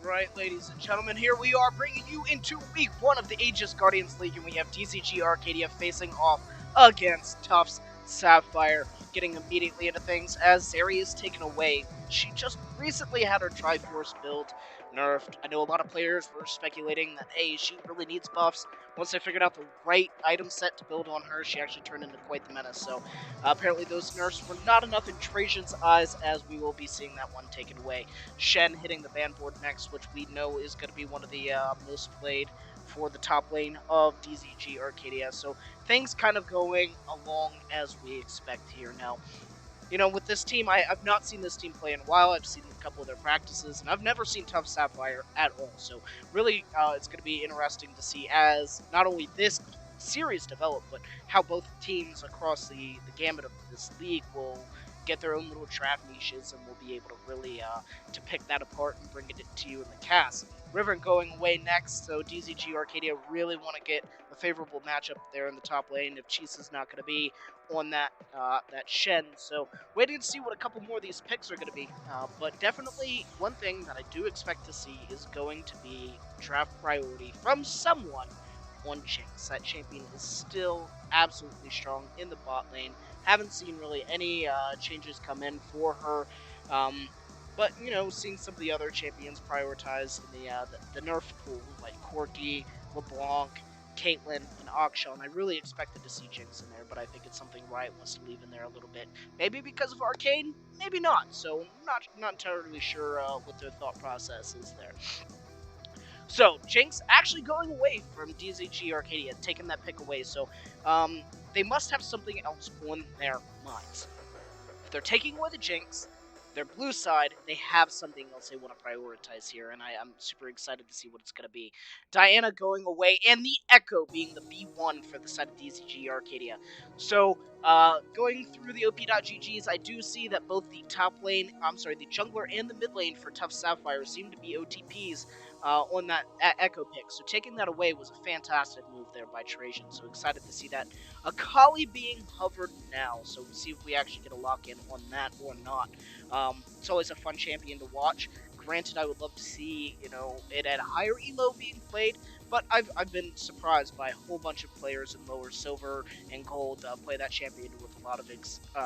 Alright, ladies and gentlemen, here we are bringing you into week 1 of the Aegis Guardians League, and we have DZG Arcadia facing off against Tufts Sapphire, getting immediately into things as Zeri is taken away. She just recently had her Triforce build nerfed. I know a lot of players were speculating that, hey, she really needs buffs. Once they figured out the right item set to build on her, she actually turned into quite the menace. So apparently those nerfs were not enough in Trajan's eyes, as we will be seeing that one taken away. Shen hitting the ban board next, which we know is going to be one of the most played for the top lane of DZG Arcadia. So things kind of going along as we expect here now. You know, with this team, I've not seen this team play in a while. I've seen a couple of their practices, and I've never seen Tufts Sapphire at all. So really, it's going to be interesting to see as not only this series develop, but how both teams across the gamut of this league will get their own little trap niches, and we'll be able to really to pick that apart and bring it to you in the cast. River going away next, so DZG Arcadia really want to get a favorable matchup there in the top lane if Chisa's not going to be on that Shen. So waiting to see what a couple more of these picks are going to be. But definitely one thing that I do expect to see is going to be draft priority from someone on Jinx. That champion is still absolutely strong in the bot lane. Haven't seen really any changes come in for her. But, you know, seeing some of the other champions prioritized in the nerf pool, like Corki, LeBlanc, Caitlyn, and Akshan, I really expected to see Jinx in there, but I think it's something Riot wants to leave in there a little bit. Maybe because of Arcane, maybe not. So, not entirely sure what their thought process is there. So, Jinx actually going away from DZG Arcadia, taking that pick away. So, they must have something else on their minds. If they're taking away the Jinx, their blue side, they have something else they want to prioritize here, and I'm super excited to see what it's going to be. Diana going away, and the Echo being the B1 for the side of DZG Arcadia. So, going through the OP.GGs, I do see that both the the jungler and the mid lane for Tufts Sapphire seem to be OTPs on that Echo pick. So taking that away was a fantastic move there by Trajan. So excited to see that. Akali being hovered now, so we'll see if we actually get a lock-in on that or not. It's always a fun champion to watch. Granted, I would love to see, you know, it at a higher elo being played, but I've been surprised by a whole bunch of players in lower silver and gold play that champion with a lot of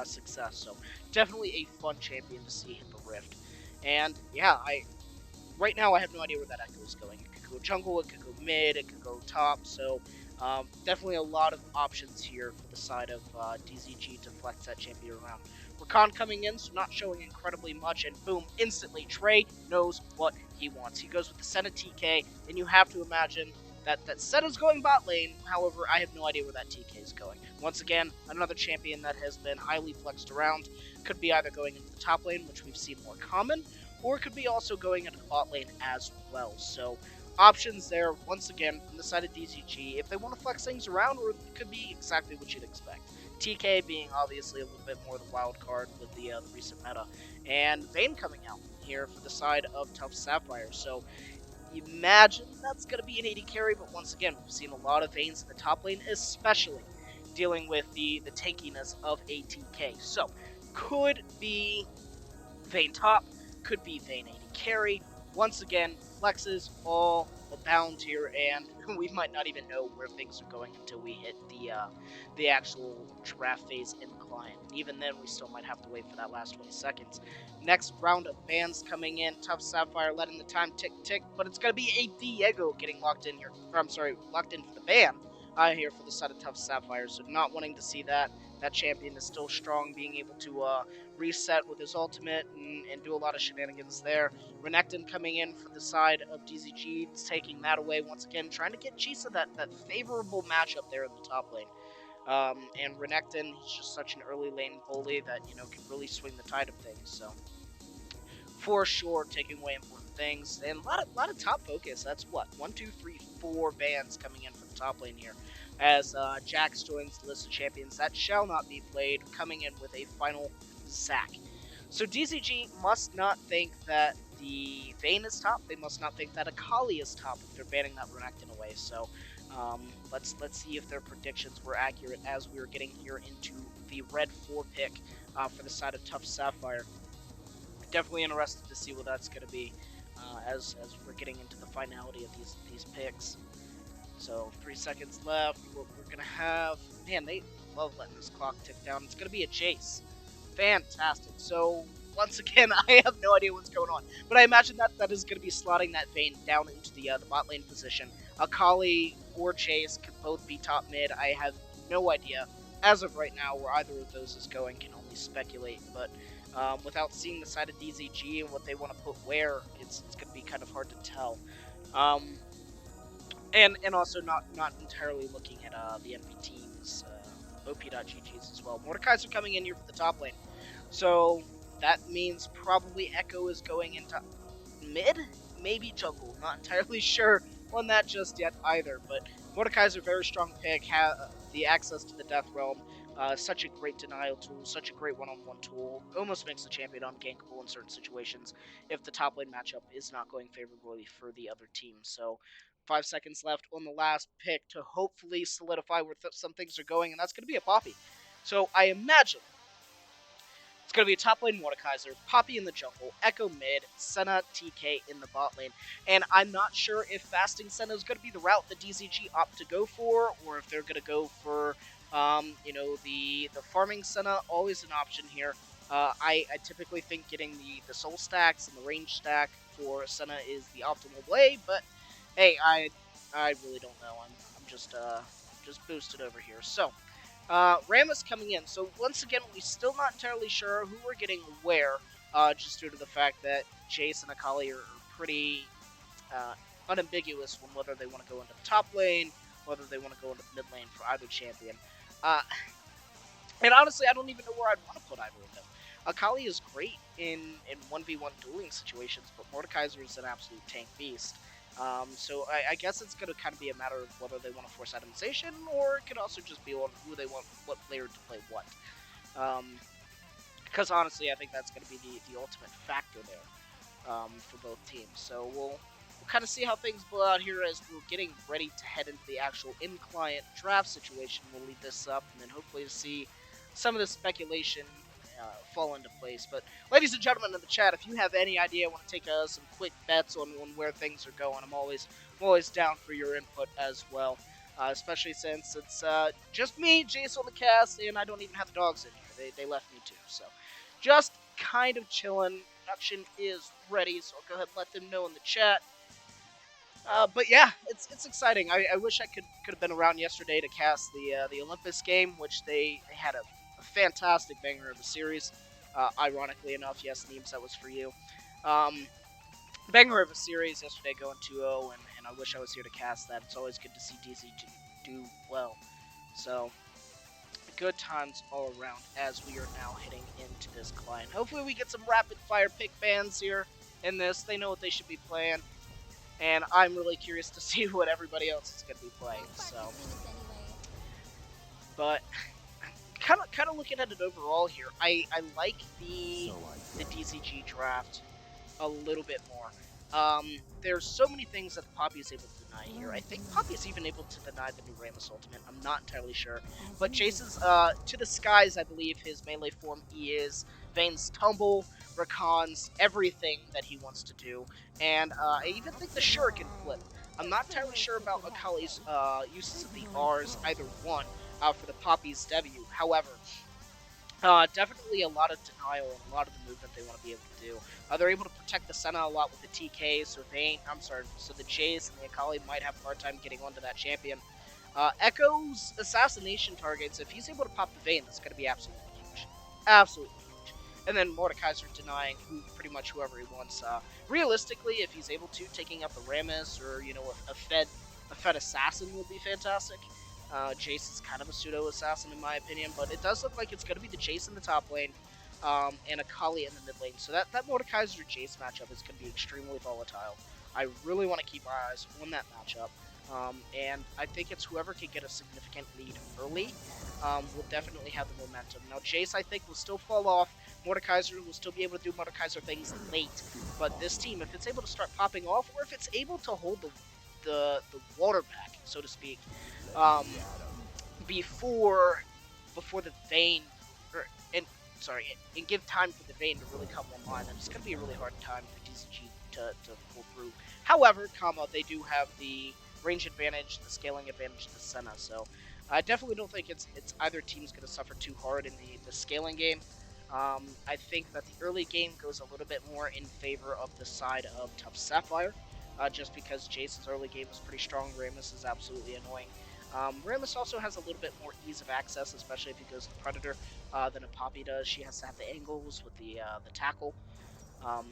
success. So definitely a fun champion to see hit the Rift. And yeah, right now I have no idea where that Echo is going. It could go jungle, it could go mid, it could go top. So definitely a lot of options here for the side of DZG to flex that champion around. Rakan coming in, so not showing incredibly much, and boom, instantly, Trey knows what he wants. He goes with the Senna TK, and you have to imagine that Senna's going bot lane. However, I have no idea where that TK is going. Once again, another champion that has been highly flexed around. Could be either going into the top lane, which we've seen more common, or it could be also going into the bot lane as well. So options there, once again, from the side of DZG, if they want to flex things around, or it could be exactly what you'd expect. TK being obviously a little bit more the wild card with the recent meta, and Vayne coming out here for the side of Tufts Sapphire. So imagine that's going to be an 80 carry, but once again, we've seen a lot of Vaynes in the top lane, especially dealing with the tankiness of a TK. So could be Vayne top, could be Vayne 80 carry. Once again, flexes all abound here, and we might not even know where things are going until we hit the actual draft phase in the client. Even then, we still might have to wait for that last 20 seconds. Next round of bans coming in. Tufts Sapphire letting the time tick, but it's going to be a Diego getting locked in here. Or, I'm sorry, locked in for the ban here for the side of Tufts Sapphire, so not wanting to see that. That champion is still strong, being able to reset with his ultimate and do a lot of shenanigans there. Renekton coming in for the side of DZG, taking that away once again, trying to get Chisa that favorable matchup there in the top lane. And Renekton, he's just such an early lane bully that, you know, can really swing the tide of things. So for sure, taking away important things, and a lot of top focus. That's what 1, 2, 3, 4 bans coming in for the top lane here. As Jax joins the list of champions that shall not be played, coming in with a final Zac. So DZG must not think that the Vayne is top. They must not think that Akali is top if they're banning that Renekton away. So let's see if their predictions were accurate as we are getting here into the red 4 pick for the side of Tufts Sapphire. Definitely interested to see what that's going to be. as we're getting into the finality of these picks. So 3 seconds left. What we're gonna have, man, they love letting this clock tick down. It's gonna be a chase. Fantastic. So once again, I have no idea what's going on, but I imagine that is going to be slotting that Vayne down into the bot lane position. Akali or Chase could both be top mid. I have no idea as of right now where either of those is going. Can only speculate, but without seeing the side of DZG and what they want to put where, it's going to be kind of hard to tell. And also not entirely looking at the enemy teams, OP.GGs as well. Mordekaiser coming in here for the top lane. So that means probably Echo is going into mid, maybe jungle. Not entirely sure on that just yet either, but Mordekaiser, very strong pick, the access to the Death Realm, such a great denial tool, such a great one-on-one tool, almost makes the champion ungankable in certain situations if the top lane matchup is not going favorably for the other team. So 5 seconds left on the last pick to hopefully solidify where some things are going, and that's going to be a Poppy. So I imagine it's going to be a top lane Mordekaiser, Poppy in the jungle, Echo mid, Senna, TK in the bot lane. And I'm not sure if fasting Senna is going to be the route that DZG opt to go for, or if they're going to go for, the farming Senna, always an option here. I typically think getting the soul stacks and the range stack for Senna is the optimal way, but hey, I really don't know. I'm just boosted over here. So, Rammus coming in. So once again, we're still not entirely sure who we're getting where, just due to the fact that Jace and Akali are pretty unambiguous on whether they want to go into the top lane, whether they want to go into the mid lane for either champion. And honestly, I don't even know where I'd want to put either of them. Akali is great in 1v1 dueling situations, but Mordekaiser is an absolute tank beast. So I guess it's going to kind of be a matter of whether they want to force itemization, or it could also just be on who they want, what player to play what. Because honestly, I think that's going to be the ultimate factor there for both teams. So we'll kind of see how things blow out here as we're getting ready to head into the actual in-client draft situation. We'll leave this up and then hopefully see some of the speculation fall into place. But ladies and gentlemen in the chat, if you have any idea, want to take some quick bets on where things are going, I'm always down for your input as well. Especially since it's just me, Jace on the cast, and I don't even have the dogs in here. They left me too, so just kind of chilling. Production is ready, so I'll go ahead and let them know in the chat. But yeah, it's exciting. I wish I could have been around yesterday to cast the Olympus game, which they had a fantastic banger of a series. Ironically enough, yes, Neems, that was for you. Banger of a series yesterday going 2-0, and I wish I was here to cast that. It's always good to see DZG do well. So, good times all around as we are now heading into this client. Hopefully we get some rapid fire pick bans here in this. They know what they should be playing. And I'm really curious to see what everybody else is going to be playing. So, but kind of looking at it overall here, I like the DZG draft a little bit more. There's so many things that the Poppy is able to deny here. I think Poppy is even able to deny the new Rammus ultimate. I'm not entirely sure. But Chase's to the skies, I believe his melee form is Vayne's Tumble, Rakan's everything that he wants to do, and I even think the Shuriken flip. I'm not entirely sure about Akali's uses of the R's, either one, for the Poppy's debut. However, definitely a lot of denial and a lot of the movement they want to be able to do. They're able to protect the Senna a lot with the TK, so the Jace and the Akali might have a hard time getting onto that champion. Echo's assassination targets, if he's able to pop the Vayne, that's going to be absolutely huge. Absolutely huge. And then Mordekaiser denying pretty much whoever he wants. Realistically, if he's able to, taking up a Rammus or, a Fed assassin would be fantastic. Jace is kind of a pseudo-assassin in my opinion, but it does look like it's going to be the Jace in the top lane, and Akali in the mid lane. So that Mordekaiser-Jace matchup is going to be extremely volatile. I really want to keep my eyes on that matchup, and I think it's whoever can get a significant lead early will definitely have the momentum. Now Jace, I think, will still fall off. Mordekaiser will still be able to do Mordekaiser things late, but this team, if it's able to start popping off, or if it's able to hold the water back, so to speak, before the Vayne, and give time for the Vayne to really come online, then it's going to be a really hard time for DZG to pull through. However, they do have the range advantage, the scaling advantage to Senna, so I definitely don't think it's either team's going to suffer too hard in the scaling game. I think that the early game goes a little bit more in favor of the side of Tufts Sapphire, just because Jace's early game is pretty strong. Ramus is absolutely annoying. Ramus also has a little bit more ease of access, especially if he goes to Predator, than a Poppy does. She has to have the angles with the tackle. Um,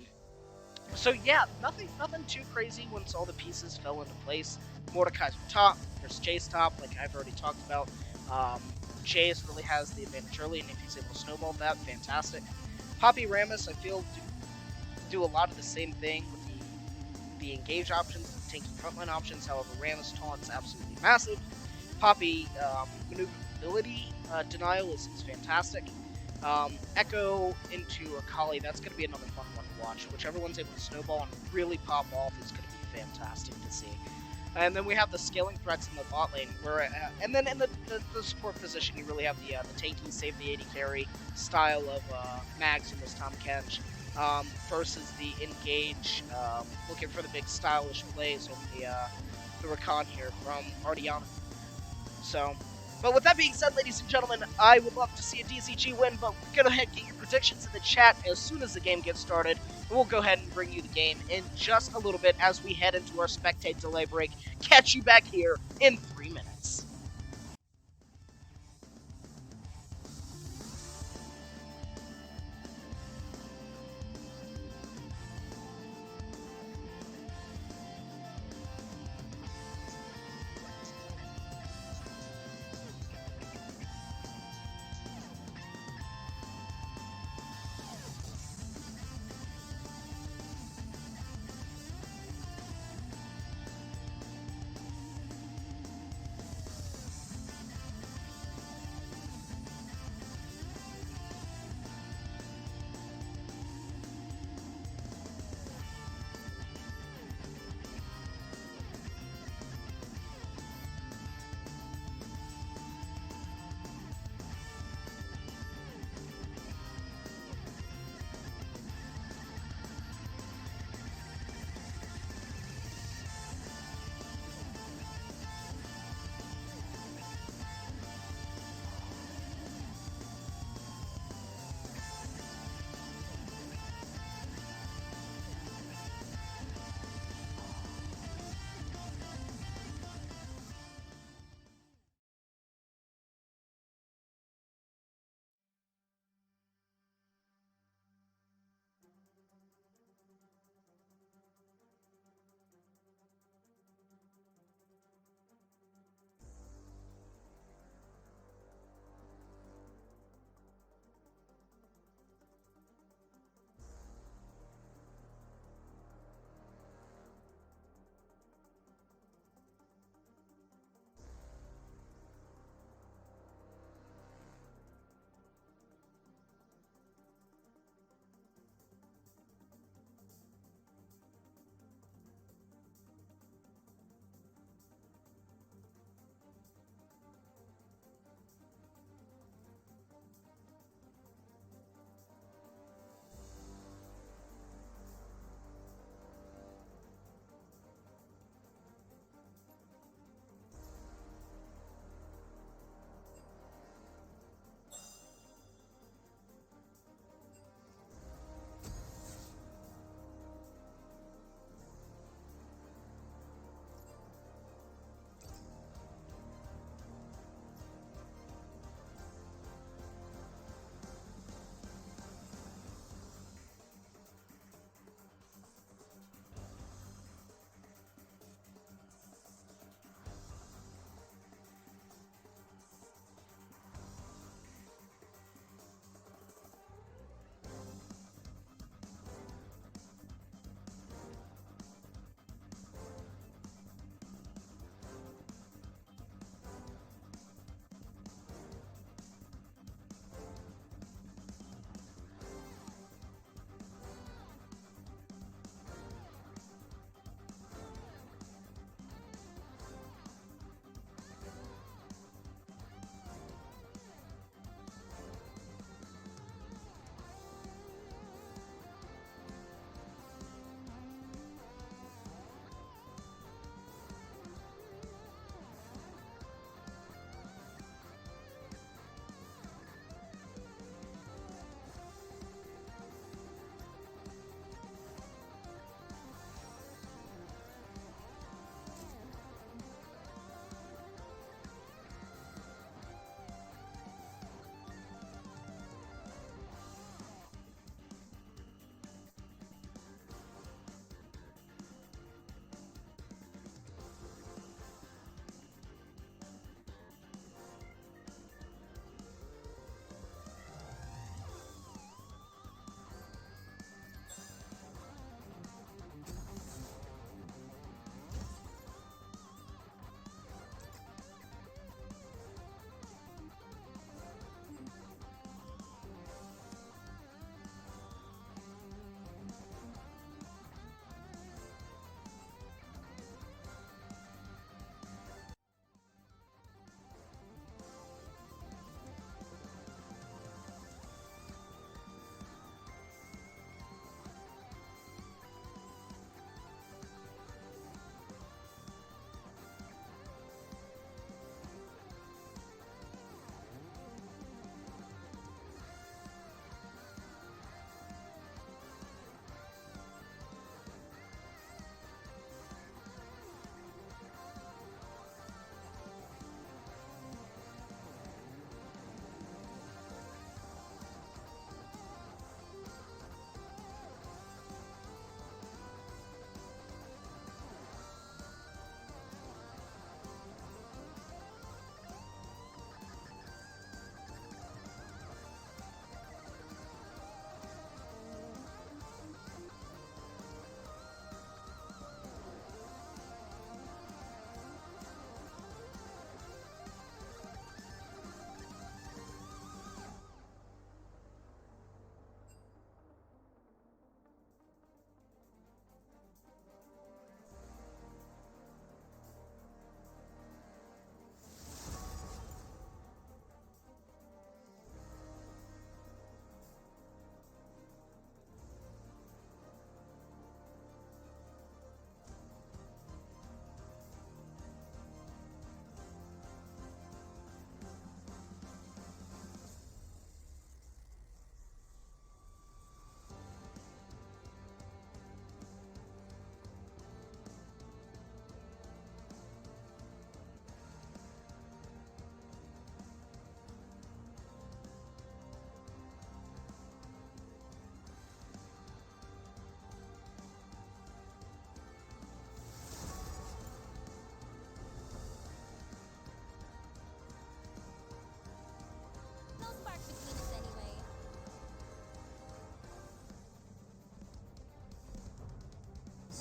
so yeah, nothing too crazy once all the pieces fell into place. Mordecai's top, there's Jace top, like I've already talked about. Um, Jace really has the advantage early, and if he's able to snowball that, fantastic. Poppy Ramus, I feel, do a lot of the same thing with the engage options, the tanky frontline options. However, Ramus taunt's absolutely massive. Poppy maneuverability denial is fantastic. Echo into Akali, that's going to be another fun one to watch. Whichever one's able to snowball and really pop off is going to be fantastic to see. And then we have the scaling threats in the bot lane, where and then in the support position, you really have the tanky save the 80 carry style of Mags in this Tom Kench, versus the engage, looking for the big stylish plays of the Rakan here from Arcadia. So, but with that being said, ladies and gentlemen, I would love to see a DZG win, but go ahead and get your predictions in the chat as soon as the game gets started. We'll go ahead and bring you the game in just a little bit as we head into our spectate delay break. Catch you back here in 3 minutes.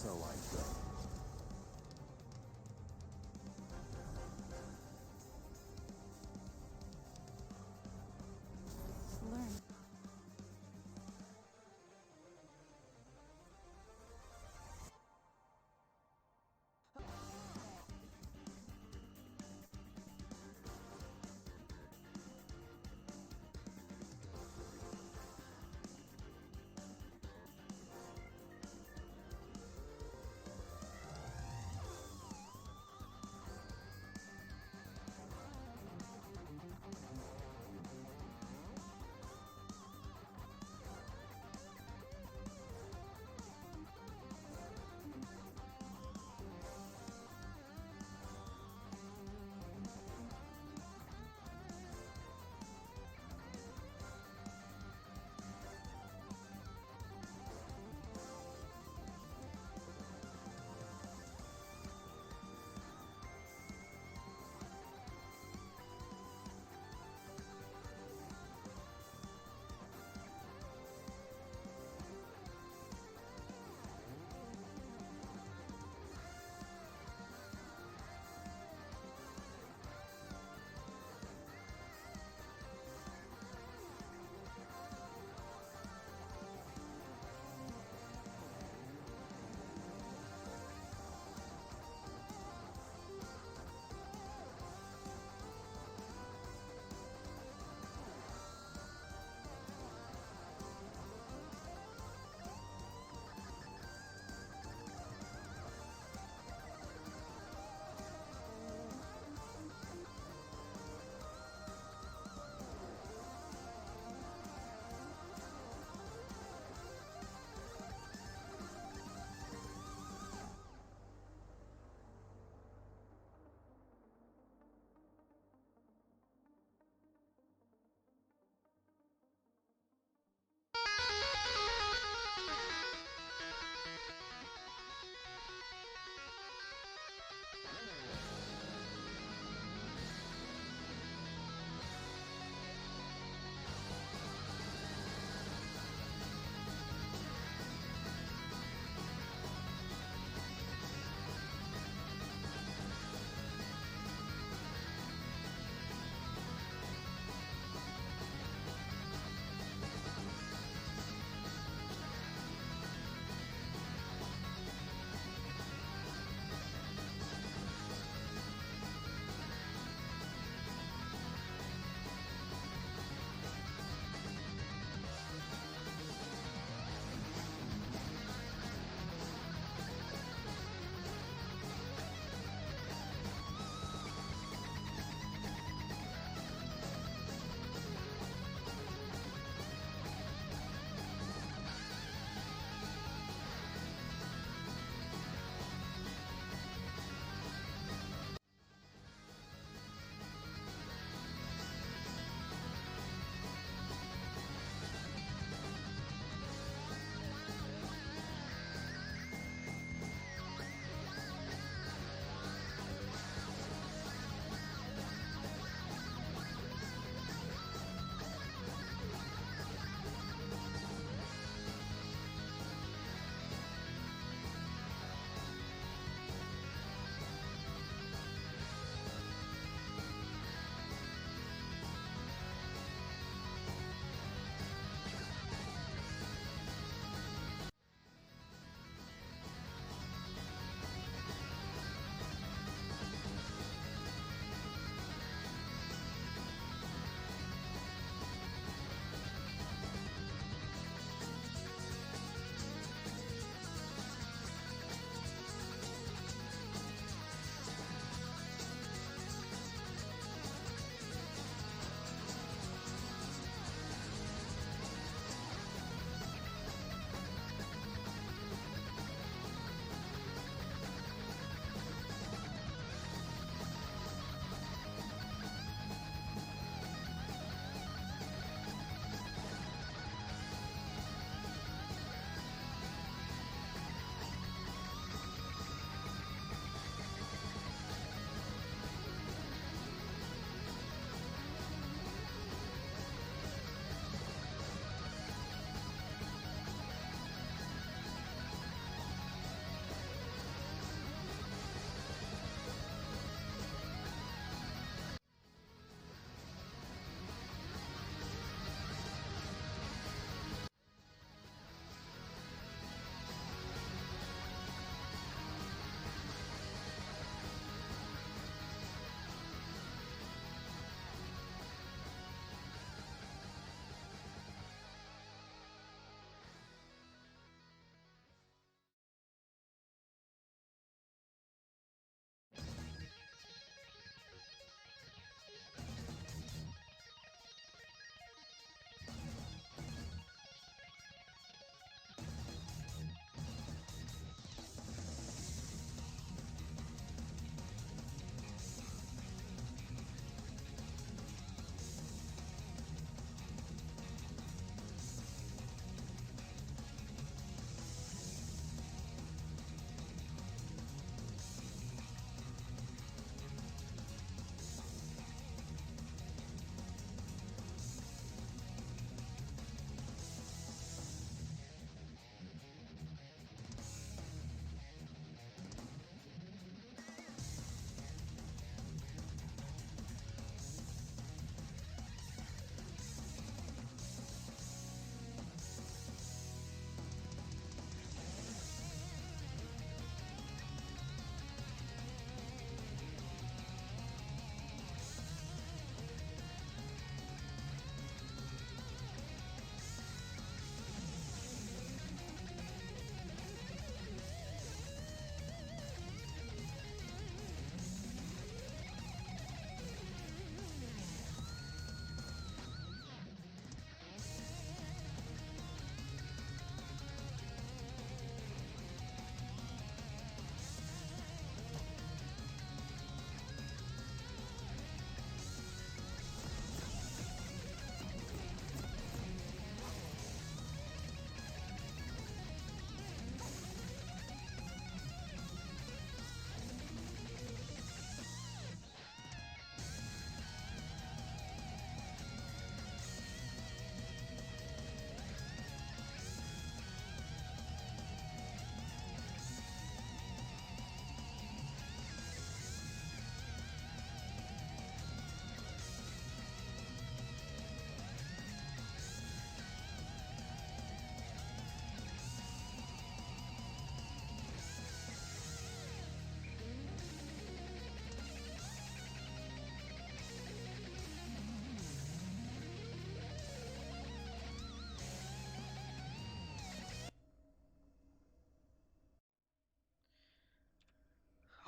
So I go. Learn.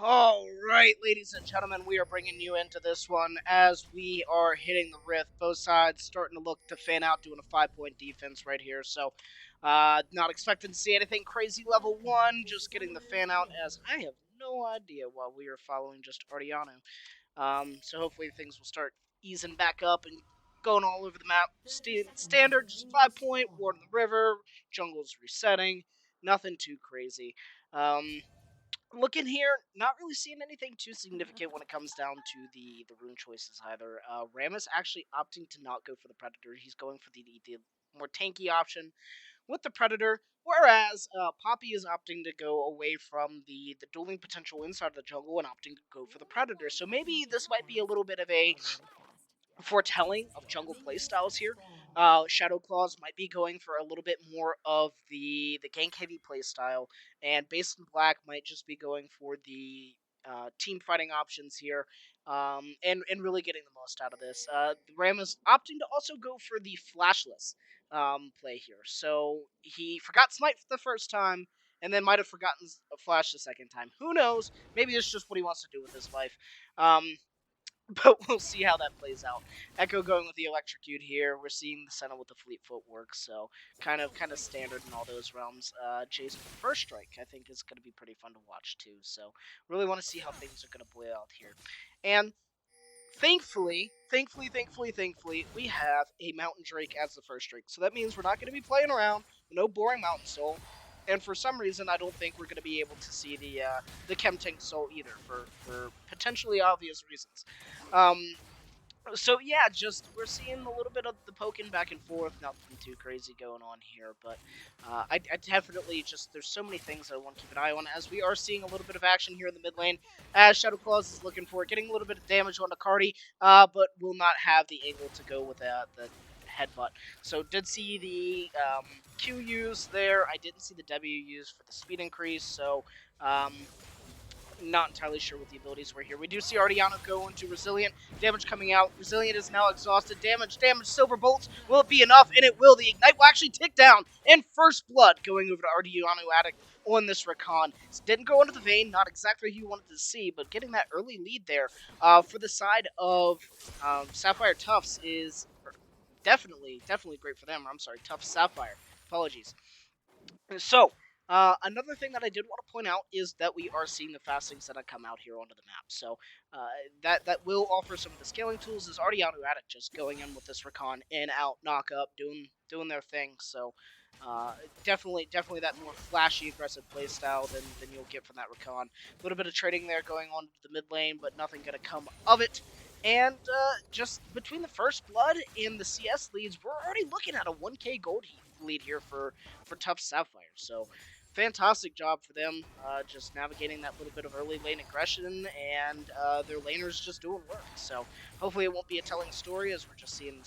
All right, ladies and gentlemen, we are bringing you into this one as we are hitting the rift. Both sides starting to look to fan out, doing a 5-point defense right here. So, not expecting to see anything crazy level one. Just getting the fan out as I have no idea why we are following just Ardiano. So hopefully things will start easing back up and going all over the map. Standard, just 5-point. Ward in the river. Jungle's resetting. Nothing too crazy. Looking here, not really seeing anything too significant when it comes down to the rune choices either. Ram is actually opting to not go for the Predator. He's going for the more tanky option with the Predator, whereas Poppy is opting to go away from the dueling potential inside of the jungle and opting to go for the Predator. So maybe this might be a little bit of a foretelling of jungle playstyles here. Shadow Claws might be going for a little bit more of the gank heavy playstyle, and Base in Black might just be going for the team fighting options here, and really getting the most out of this. Ram is opting to also go for the flashless play here, so he forgot Smite for the first time. And then might have forgotten Flash the second time. Who knows? Maybe it's just what he wants to do with his life. Um, but we'll see how that plays out. Echo going with the electrocute here. We're seeing the Senna with the fleet footwork, so kind of standard in all those realms. Jace with the first strike, I think, is going to be pretty fun to watch too. So really want to see how things are going to play out here. And thankfully, we have a Mountain Drake as the first Drake. So that means we're not going to be playing around. No boring Mountain Soul. And for some reason, I don't think we're going to be able to see the Chemtank Soul either, for potentially obvious reasons. Um, so yeah, just we're seeing a little bit of the poking back and forth. Nothing too crazy going on here, but I definitely just there's so many things I want to keep an eye on as we are seeing a little bit of action here in the mid lane. As Shadow Claws is looking for getting a little bit of damage on the Cardi, but will not have the angle to go with the headbutt. So did see the Q use there. I didn't see the W use for the speed increase. So. Not entirely sure what the abilities were here. We do see Ardiano go into Resilient. Damage coming out. Resilient is now exhausted. Damage. Silver Bolts. Will it be enough? And it will. The Ignite will actually tick down. And First Blood going over to Ardiano Addict on this Recon. Didn't go into the vein. Not exactly who you wanted to see, but getting that early lead there for the side of Sapphire Tufts is definitely great for them. I'm sorry, Tufts Sapphire. Apologies. So, another thing that I did want to point out is that we are seeing the fastings that come out here onto the map. So, that will offer some of the scaling tools. Is already out at it, just going in with this recon, in, out, knock up, doing their thing. So, definitely that more flashy, aggressive playstyle than you'll get from that recon. A little bit of trading there going on to the mid lane, but nothing gonna come of it. And just between the First Blood and the CS leads, we're already looking at a 1K gold lead here for Tufts Sapphire. So fantastic job for them, just navigating that little bit of early lane aggression, and their laners just doing work. So hopefully it won't be a telling story as we're just seeing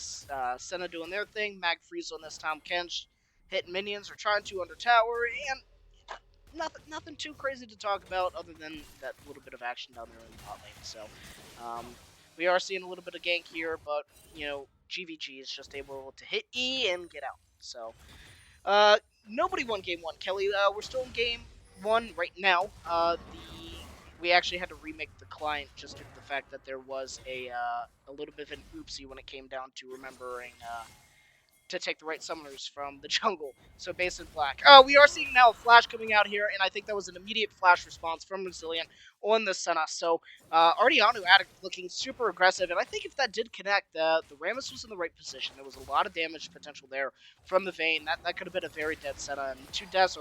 Senna doing their thing, Mag Freeze on this Tom Kench, hitting minions or trying to under tower, and nothing too crazy to talk about other than that little bit of action down there in the bot lane. So we are seeing a little bit of gank here, but GVG is just able to hit E and get out. So nobody won game one, Kelly. We're still in game one right now. We actually had to remake the client just due to the fact that there was a little bit of an oopsie when it came down to remembering to take the right summoners from the jungle. So base in black. We are seeing now a flash coming out here, and I think that was an immediate flash response from Resilient on the Senna. So Ardiano Addict looking super aggressive, and I think if that did connect, the Rammus was in the right position. There was a lot of damage potential there from the Vayne. That could have been a very dead Senna, and two deaths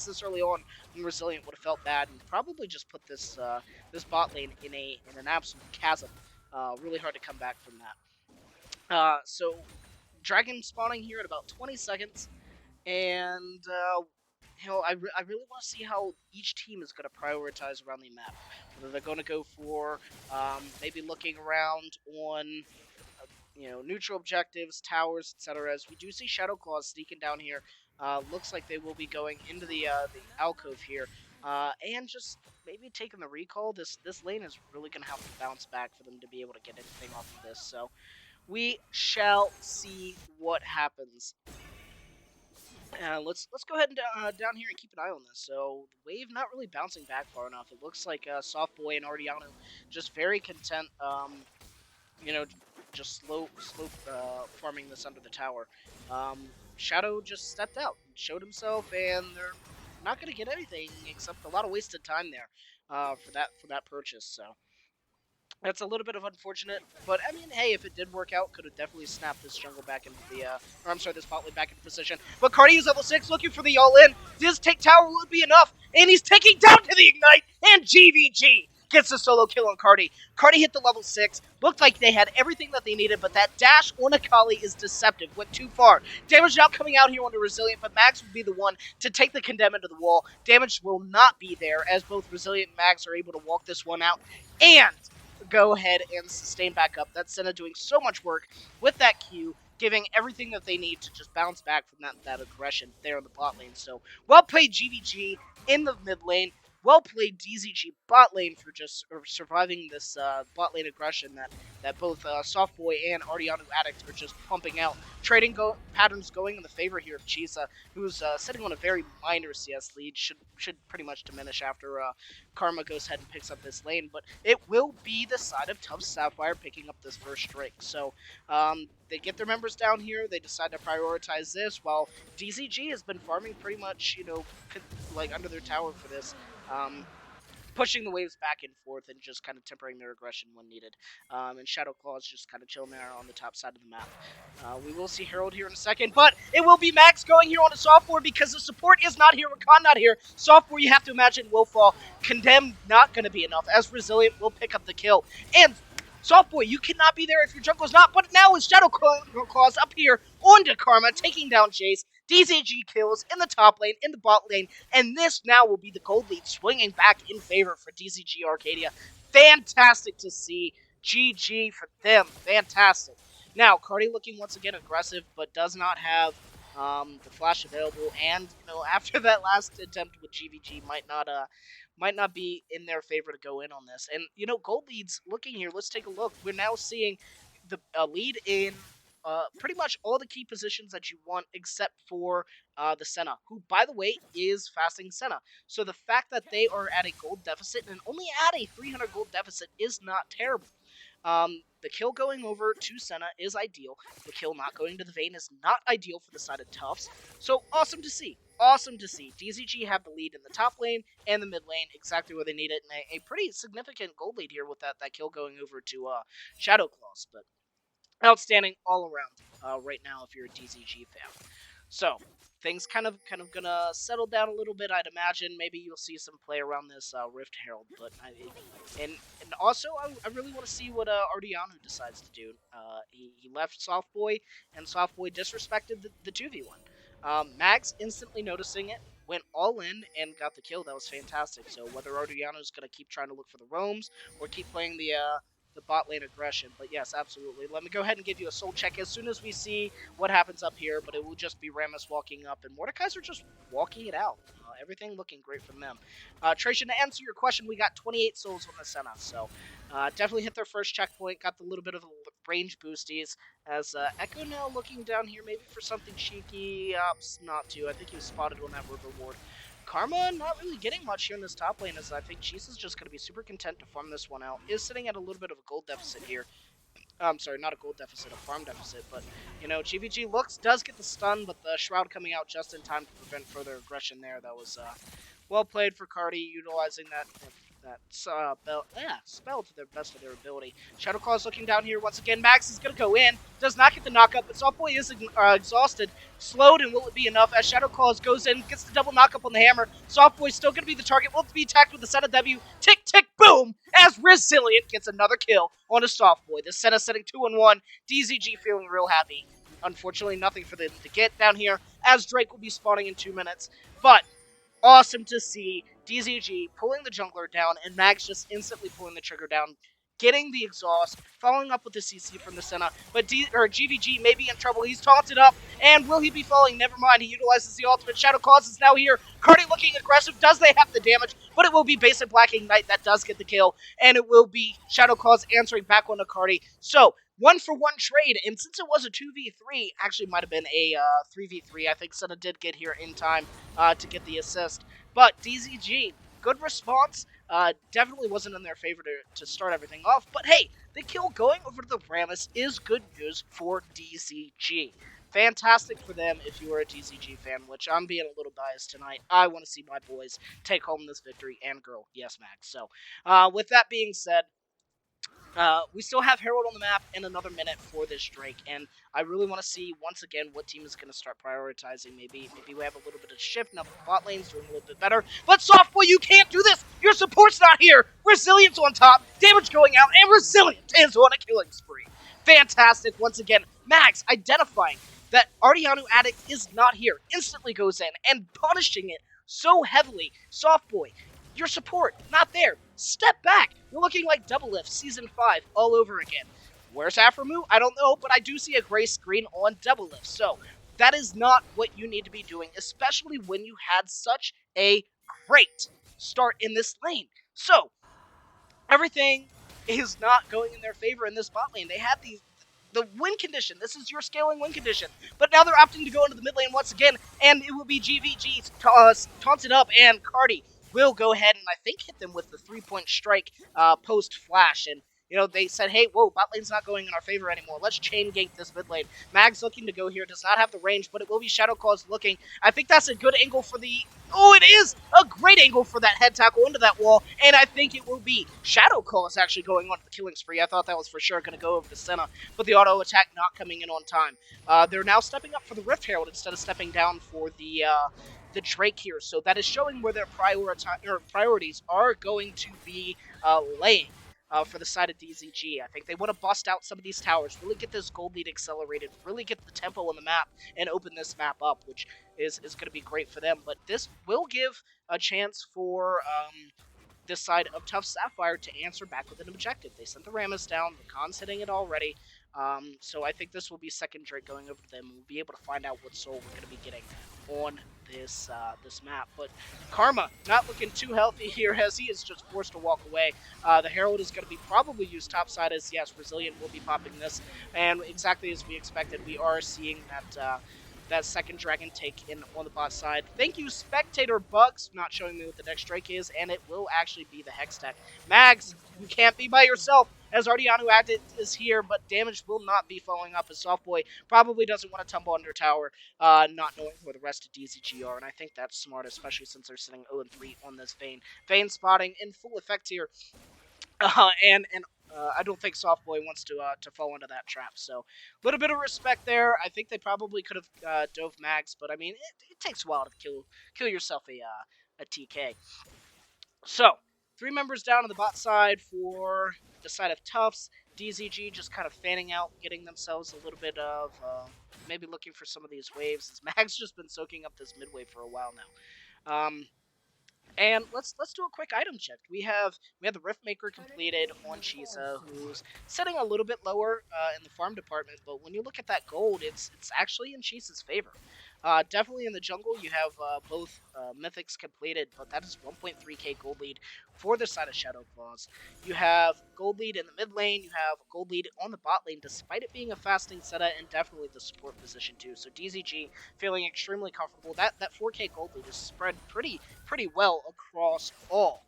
this early on, and Resilient would have felt bad and probably just put this this bot lane in an absolute chasm. Really hard to come back from that. So dragon spawning here in about 20 seconds, and I really want to see how each team is going to prioritize around the map. Whether they're going to go for maybe looking around on neutral objectives, towers, etc. As we do see Shadow Claws sneaking down here. Looks like they will be going into the alcove here, and just maybe taking the recall. This lane is really going to have to bounce back for them to be able to get anything off of this. So we shall see what happens. Let's go ahead and down here and keep an eye on this. So the wave not really bouncing back far enough. It looks like Soft Boy and Ardiano just very content. You know, just slow farming this under the tower. Shadow just stepped out, and showed himself, and they're not going to get anything except a lot of wasted time there for that purchase. So that's a little bit of unfortunate, but I mean, hey, if it did work out, could have definitely snapped this jungle back into the, or I'm sorry, this bot lane back into position. But Cardi's level 6, looking for the all-in. This take tower would be enough, and he's taking down to the ignite, and GVG gets a solo kill on Cardi. Cardi hit the level 6, looked like they had everything that they needed, but that dash on Akali is deceptive, went too far. Damage not coming out here on the Resilient, but Mags would be the one to take the Condemn into the wall. Damage will not be there, as both Resilient and Mags are able to walk this one out, and go ahead and sustain back up. That's Senna doing so much work with that Q, giving everything that they need to just bounce back from that aggression there in the bot lane. So, well played GVG in the mid lane. Well played DZG bot lane for just surviving this bot lane aggression that both Soft Boy and Ardiano Addict are just pumping out. Trading patterns going in the favor here of Chisa, who's sitting on a very minor CS lead. Should pretty much diminish after Karma goes ahead and picks up this lane. But it will be the side of Tufts Sapphire picking up this first strike. So they get their members down here. They decide to prioritize this, while DZG has been farming pretty much, like under their tower for this. Pushing the waves back and forth and just kind of tempering their aggression when needed. And Shadow Claw is just kind of chilling there on the top side of the map. We will see Herald here in a second, but it will be Max going here on the softboard because the support is not here, Rakan not here. Softboard, you have to imagine, will fall. Condemn not going to be enough, as Resilient will pick up the kill. And Softboy, you cannot be there if your jungle's not, but now is Shadow Claws up here onto Karma, taking down Jace. DZG kills in the top lane, in the bot lane, and this now will be the gold lead swinging back in favor for DZG Arcadia. Fantastic to see. GG for them. Fantastic. Now, Cardi looking once again aggressive, but does not have the flash available, and after that last attempt with GVG might not be in their favor to go in on this. And gold leads looking here. Let's take a look. We're now seeing the lead in pretty much all the key positions that you want, except for the Senna, who, by the way, is fasting Senna. So the fact that they are at a gold deficit and only at a 300 gold deficit is not terrible. The kill going over to Senna is ideal. The kill not going to the Vayne is not ideal for the side of Tufts. So awesome to see. Awesome to see. DZG have the lead in the top lane and the mid lane, exactly where they need it, and a pretty significant gold lead here with that kill going over to Shadow Claws. But outstanding all around right now if you're a DZG fan. So things kind of gonna settle down a little bit, I'd imagine. Maybe you'll see some play around this Rift Herald, but and also I really want to see what Ardiano decides to do. He left Soft Boy, and Soft Boy disrespected the 2v1. Mags instantly noticing it, went all in and got the kill. That was fantastic. So whether Ardiano is gonna keep trying to look for the roams or keep playing the bot lane aggression. But yes, absolutely. Let me go ahead and give you a soul check as soon as we see what happens up here, but it will just be Rammus walking up, and Mordekaiser just walking it out. Everything looking great from them. Trajan, to answer your question, we got 28 souls on the Senna, so definitely hit their first checkpoint, got the little bit of range boosties, as Echo now looking down here maybe for something cheeky. Not too. I think he was spotted on that river ward. Karma not really getting much here in this top lane, as I think Cheese is just going to be super content to farm this one out. Is sitting at a little bit of a gold deficit here. I'm sorry, not a gold deficit, a farm deficit. But, GVG does get the stun, but the Shroud coming out just in time to prevent further aggression there. That was well played for Cardi, utilizing that spell to the best of their ability. Shadow Claw is looking down here once again. Max is going to go in. Does not get the knockup, but Softboy is exhausted. Slowed, and will it be enough? As Shadow Claws goes in, gets the double knockup on the hammer. Softboy's still going to be the target. Will be attacked with the Senna W. Tick, tick, boom! As Resilient gets another kill on a Softboy. The Senna setting 2-1. DZG feeling real happy. Unfortunately, nothing for them to get down here, as Drake will be spawning in 2 minutes. But awesome to see DZG pulling the jungler down, and Mags just instantly pulling the trigger down, getting the exhaust, following up with the CC from the Senna. But GVG may be in trouble. He's taunted up, and will he be falling? Never mind. He utilizes the ultimate. Shadow Claws is now here. Cardi looking aggressive. Does they have the damage? But it will be basic Black Ignite that does get the kill, and it will be Shadow Claws answering back on the Cardi. So 1-for-1 trade, and since it was a 2v3, actually might have been a 3v3. I think Senna did get here in time to get the assist. But DZG, good response. Definitely wasn't in their favor to start everything off. But hey, the kill going over to the Rammus is good news for DZG. Fantastic for them if you are a DZG fan, which I'm being a little biased tonight. I want to see my boys take home this victory, and girl, yes, Max. So, with that being said, we still have Herald on the map in another minute for this Drake, and I really want to see once again what team is going to start prioritizing. Maybe we have a little bit of shift now. The bot lane's doing a little bit better, but Softboy, you can't do this. Your support's not here. Resilience on top, damage going out, and Resilient is on a killing spree. Fantastic once again. Max identifying that Ardianu Addict is not here, instantly goes in and punishing it so heavily. Softboy, your support, not there. Step back. You're looking like Double Lift Season 5 all over again. Where's Aframu? I don't know, but I do see a gray screen on Double Lift. So, that is not what you need to be doing, especially when you had such a great start in this lane. So, everything is not going in their favor in this bot lane. They had the win condition. This is your scaling win condition. But now they're opting to go into the mid lane once again, and it will be GVG taunted up, and Cardi will go ahead and I think hit them with the 3-point strike post flash. And they said, hey, whoa, bot lane's not going in our favor anymore. Let's chain gank this mid lane. Mag's looking to go here, does not have the range, but it will be Shadow Claws looking. I think that's a good angle for the... Oh, it is a great angle for that head tackle into that wall, and I think it will be Shadow Claws actually going on to the killing spree. I thought that was for sure going to go over to Senna, but the auto attack not coming in on time. They're now stepping up for the Rift Herald instead of stepping down for the Drake here, so that is showing where their priorities are going to be laying. For the side of DZG. I think they want to bust out some of these towers, really get this gold lead accelerated, really get the tempo on the map, and open this map up, which is going to be great for them. But this will give a chance for this side of Tufts Sapphire to answer back with an objective. They sent the Rammus down, the Khan's hitting it already, so I think this will be second Drake going over to them. We'll be able to find out what soul we're going to be getting on this this map. But Karma not looking too healthy here as he is just forced to walk away. The Herald is going to be probably used topside as, yes, Resilient will be popping this. And exactly as we expected, we are seeing that that second Dragon take in on the bot side. Thank you, Spectator Bugs, not showing me what the next Drake is, and it will actually be the Hex Tech. Mags, you can't be by yourself, as Ardianu Acted is here, but damage will not be following up, as Softboy probably doesn't want to tumble under tower, not knowing where the rest of DZG are, and I think that's smart, especially since they're sitting 0-3 on this Vayne. Vayne spotting in full effect here, and I don't think Softboy wants to fall into that trap. So, a little bit of respect there. I think they probably could have dove Mags, but I mean, it takes a while to kill yourself a TK. So, 3 members down on the bot side for the side of Tufts. DZG just kind of fanning out, getting themselves a little bit of maybe looking for some of these waves. As Mag's just been soaking up this mid wave for a while now. And let's do a quick item check. We have the Rift Maker completed on Chisa, who's sitting a little bit lower in the farm department, but when you look at that gold, it's actually in Chisa's favor. Definitely in the jungle, you have both mythics completed, but that is 1.3k gold lead for the side of Shadow Claws. You have gold lead in the mid lane, you have gold lead on the bot lane, despite it being a fasting setup, and definitely the support position too. So DZG feeling extremely comfortable. That 4k gold lead is spread pretty well across all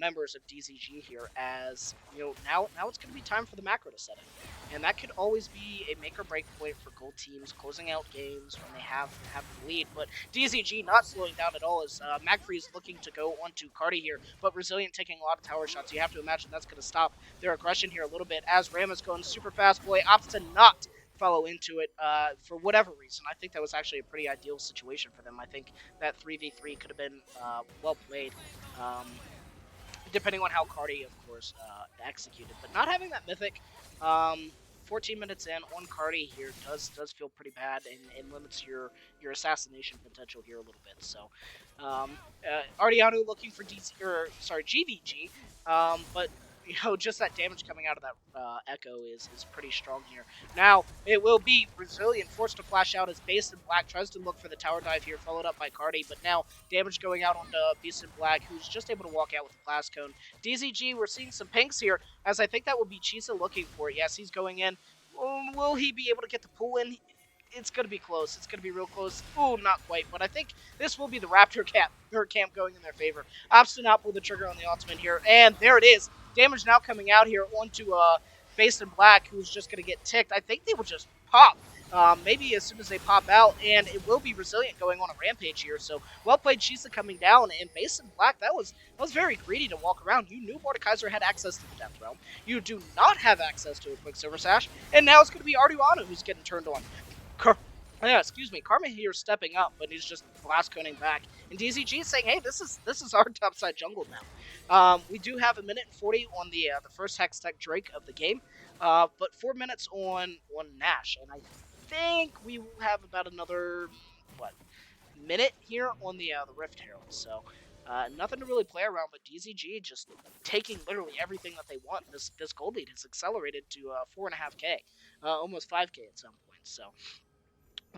members of DZG here, as now it's going to be time for the macro to set in, and that could always be a make or break point for gold teams closing out games when they have the lead. But DZG not slowing down at all, as Magfree is looking to go onto Cardi here, but Resilient taking a lot of tower shots. You have to imagine that's going to stop their aggression here a little bit, as Ram is going super fast. Boy opts to not follow into it for whatever reason. I think that was actually a pretty ideal situation for them. I think that 3v3 could have been well played, depending on how Cardi, of course, executed. But not having that Mythic 14 minutes in on Cardi here does feel pretty bad, and limits your assassination potential here a little bit. So Ardianu looking for GVG, but just that damage coming out of that Echo is pretty strong here. Now, it will be Resilient, forced to flash out as Beast in Black tries to look for the tower dive here, followed up by Cardi, but now damage going out onto Beast in Black, who's just able to walk out with the Blast Cone. DZG, we're seeing some pinks here, as I think that will be Chisa looking for it. Yes, he's going in. Will he be able to get the pull in? It's going to be close. It's going to be real close. Ooh, not quite, but I think this will be the Raptor camp going in their favor. Ops to not pull the trigger on the ultimate here, and there it is. Damage now coming out here onto Based in Black, who's just going to get ticked. I think they will just pop. Maybe as soon as they pop out, and it will be Resilient going on a rampage here. So well played, Shisa coming down, and Based in Black, that was very greedy to walk around. You knew Mordekaiser had access to the Death Realm. You do not have access to a Quicksilver Sash, and now it's going to be Arduano who's getting turned on. Karma here stepping up, but he's just blast coning back. And DZG saying, "Hey, this is our topside jungle now." We do have 1:40 on the first Hextech Drake of the game, but 4 minutes on Nash, and I think we will have about another minute here on the Rift Herald. So nothing to really play around, but DZG just taking literally everything that they want. This gold lead has accelerated to 4.5K, almost 5K at some point. So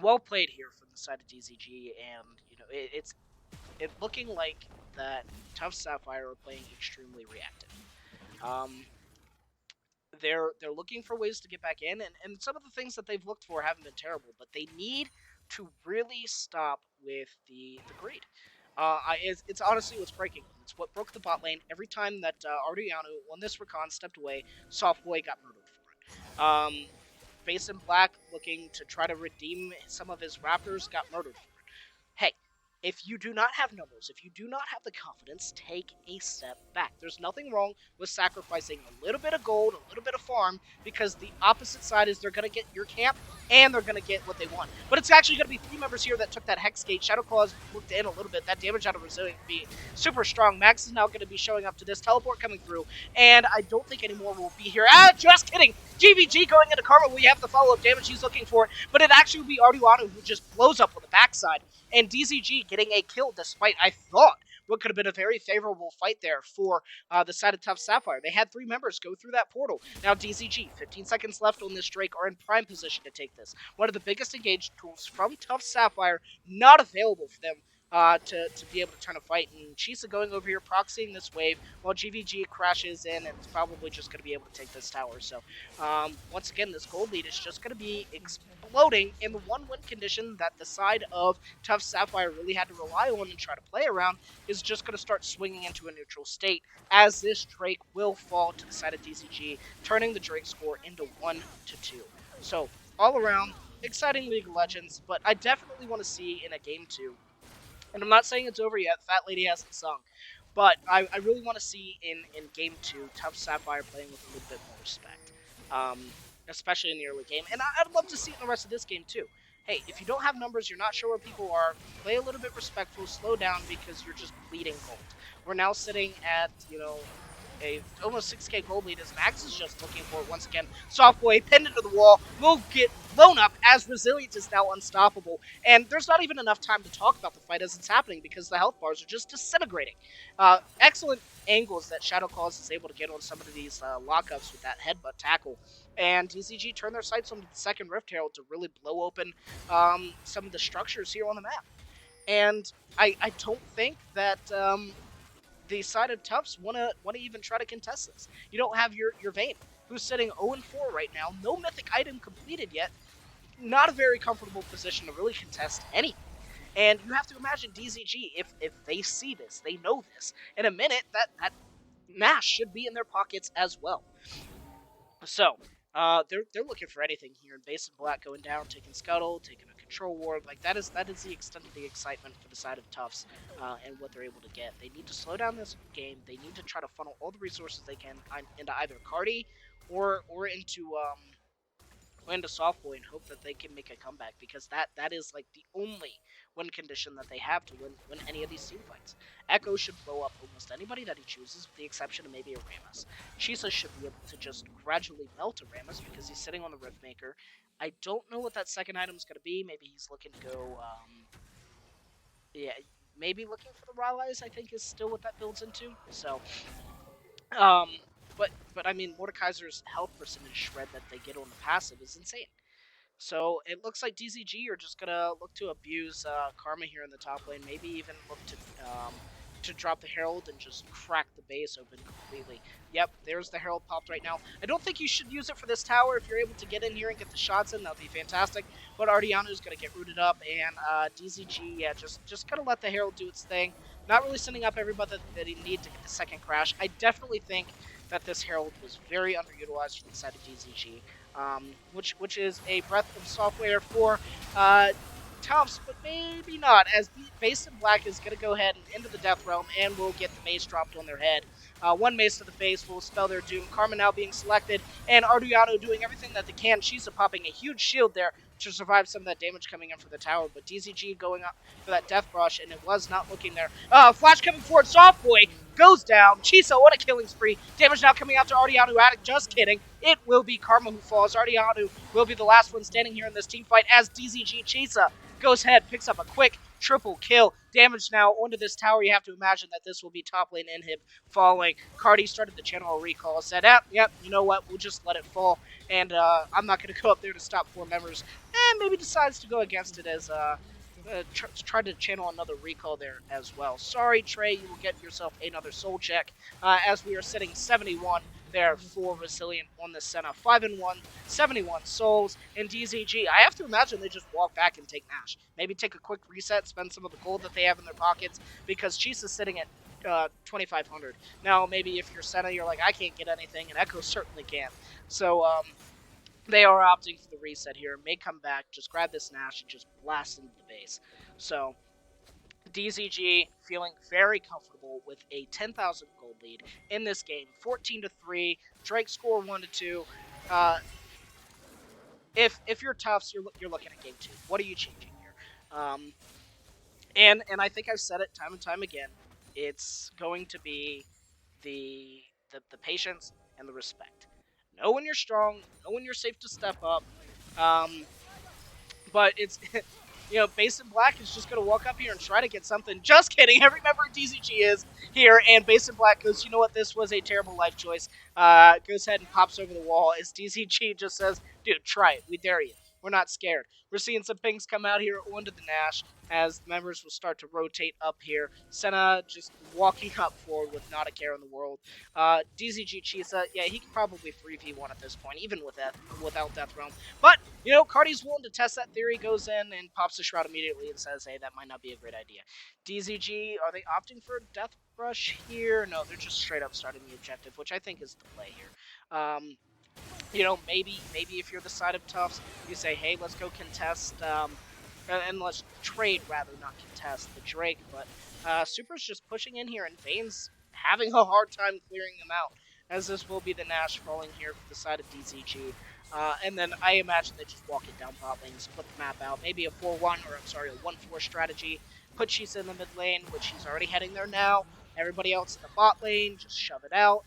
well played here from the side of DZG, and it's looking like that Tufts Sapphire are playing extremely reactive. They're looking for ways to get back in, and some of the things that they've looked for haven't been terrible, but they need to really stop with the greed. It's honestly what's breaking them. It's what broke the bot lane. Every time that Ardiano on this recon stepped away, Soft Boy got murdered for it. Base in Black looking to try to redeem some of his Raptors got murdered for it. Hey, if you do not have numbers, if you do not have the confidence, take a step back. There's nothing wrong with sacrificing a little bit of gold, a little bit of farm, because the opposite side is they're going to get your camp, and they're going to get what they want. But it's actually going to be 3 members here that took that Hex Gate. Shadow Claws looked in a little bit. That damage out of Resilient would be super strong. Max is now going to be showing up to this. Teleport coming through, and I don't think any more will be here. Just kidding! GVG going into Karma. We have the follow-up damage he's looking for, but it actually will be Arduano who just blows up on the backside. And DZG getting a kill despite, I thought, what could have been a very favorable fight there for the side of Tufts Sapphire. They had 3 members go through that portal. Now DZG, 15 seconds left on this Drake, are in prime position to take this. One of the biggest engaged tools from Tufts Sapphire, not available for them to be able to turn a fight. And Chisa going over here, proxying this wave, while GVG crashes in, and it's probably just going to be able to take this tower. So once again, this gold lead is just going to be exploding in the 1-win condition that the side of Tufts Sapphire really had to rely on and try to play around is just going to start swinging into a neutral state, as this Drake will fall to the side of DZG, turning the Drake score into 1-2. So all around, exciting League of Legends, but I definitely want to see in a game 2. And I'm not saying it's over yet. Fat Lady hasn't sung. But I really want to see in Game 2, Tufts Sapphire playing with a little bit more respect. Especially in the early game. And I'd love to see it in the rest of this game, too. Hey, if you don't have numbers, you're not sure where people are, play a little bit respectful, slow down, because you're just bleeding gold. We're now sitting at, a almost 6K gold lead as Max is just looking for it once again. Soft Boy pinned into the wall, will get blown up as Resilient is now unstoppable. And there's not even enough time to talk about the fight as it's happening because the health bars are just disintegrating. Excellent angles that Shadow Claws is able to get on some of these lockups with that headbutt tackle. And DZG turn their sights on the second Rift Herald to really blow open some of the structures here on the map. And I don't think that the side of Tufts want to even try to contest this. You don't have your Vayne, who's sitting 0-4 right now, no mythic item completed yet, not a very comfortable position to really contest anything. And you have to imagine DZG, if they see this, they know this, in a minute, that Nash should be in their pockets as well. So, they're looking for anything here, and Base in Black going down, taking Scuttle, taking a Control Ward. Like, that is the extent of the excitement for the side of Tufts and what they're able to get. They need to slow down this game. They need to try to funnel all the resources they can into either Cardi or into Softboy and hope that they can make a comeback, because that is like the only win condition that they have to win any of these team fights. Echo should blow up almost anybody that he chooses, with the exception of maybe a Rammus. Chisa should be able to just gradually melt a Rammus because he's sitting on the Riftmaker. I don't know what that second item is going to be. Maybe he's looking to go, maybe looking for the Rallies, I think is still what that builds into. So, but but I mean, Mordekaiser's health percentage shred that they get on the passive is insane. So it looks like DZG are just gonna look to abuse Karma here in the top lane. Maybe even look to drop the Herald and just crack the base open completely. Yep, there's the Herald popped right now. I don't think you should use it for this tower. If you're able to get in here and get the shots in, that'll be fantastic. But Ardiano's gonna get rooted up, and DZG, yeah, just kind of let the Herald do its thing. Not really sending up everybody that he need to get the second crash. I definitely think that this Herald was very underutilized from the side of DZG. Which is a breath of software for Tufts, but maybe not, as Base and Black is going to go ahead and into the Death Realm and will get the mace dropped on their head. One mace to the face will spell their doom. Karma now being selected, and Arduano doing everything that they can. Shisa popping a huge shield there to survive some of that damage coming in for the tower, but DZG going up for that Death Rush, and it was not looking there. Flash coming forward, Soft Boy goes down. Chisa, what a killing spree. Damage now coming out to Ardiano Attic, just kidding. It will be Karma who falls. Ardiano will be the last one standing here in this team fight as DZG Chisa goes ahead, picks up a quick triple kill. Damage now onto this tower. You have to imagine that this will be top lane inhib falling. Cardi started the channel recall, said, yep, you know what, we'll just let it fall. And I'm not going to go up there to stop 4 members. And maybe decides to go against it as try to channel another recall there as well. Sorry, Trey, you will get yourself another soul check as we are sitting 71 there for Resilient on the Senna. 5-1, 71 souls, and DZG. I have to imagine they just walk back and take Nash. Maybe take a quick reset, spend some of the gold that they have in their pockets, because Chisa's sitting at 2,500. Now, maybe if you're Senna, you're like, I can't get anything, and Echo certainly can. So, they are opting for the reset here. May come back, just grab this Nash and just blast into the base. So, DZG feeling very comfortable with a 10,000 gold lead in this game. 14-3. Drake score 1-2. If you're Tufts, you're looking at game 2. What are you changing here? And I think I've said it time and time again. It's going to be the patience and the respect. Know when you're strong, know when you're safe to step up. But it's, Base and Black is just going to walk up here and try to get something. Just kidding. Every member of DZG is here, and Base and Black goes, you know what, this was a terrible life choice. Goes ahead and pops over the wall as DZG just says, dude, try it. We dare you. We're not scared. We're seeing some pings come out here onto the Nash as the members will start to rotate up here. Senna just walking up forward with not a care in the world. DZG Chisa, yeah, he can probably 3v1 at this point, even without Death Realm. But, Cardi's willing to test that theory, goes in and pops the Shroud immediately and says, hey, that might not be a great idea. DZG, are they opting for a Death Rush here? No, they're just straight up starting the objective, which I think is the play here. Maybe if you're the side of Tufts, you say, hey, let's go contest, and let's trade rather, not contest the Drake. But Super's just pushing in here, and Vane's having a hard time clearing them out, as this will be the Nash falling here for the side of DZG. And then I imagine they just walk it down bot lane, split the map out, maybe a 4-1, or I'm sorry, a 1-4 strategy. Put Chisa in the mid lane, which he's already heading there now. Everybody else in the bot lane, just shove it out,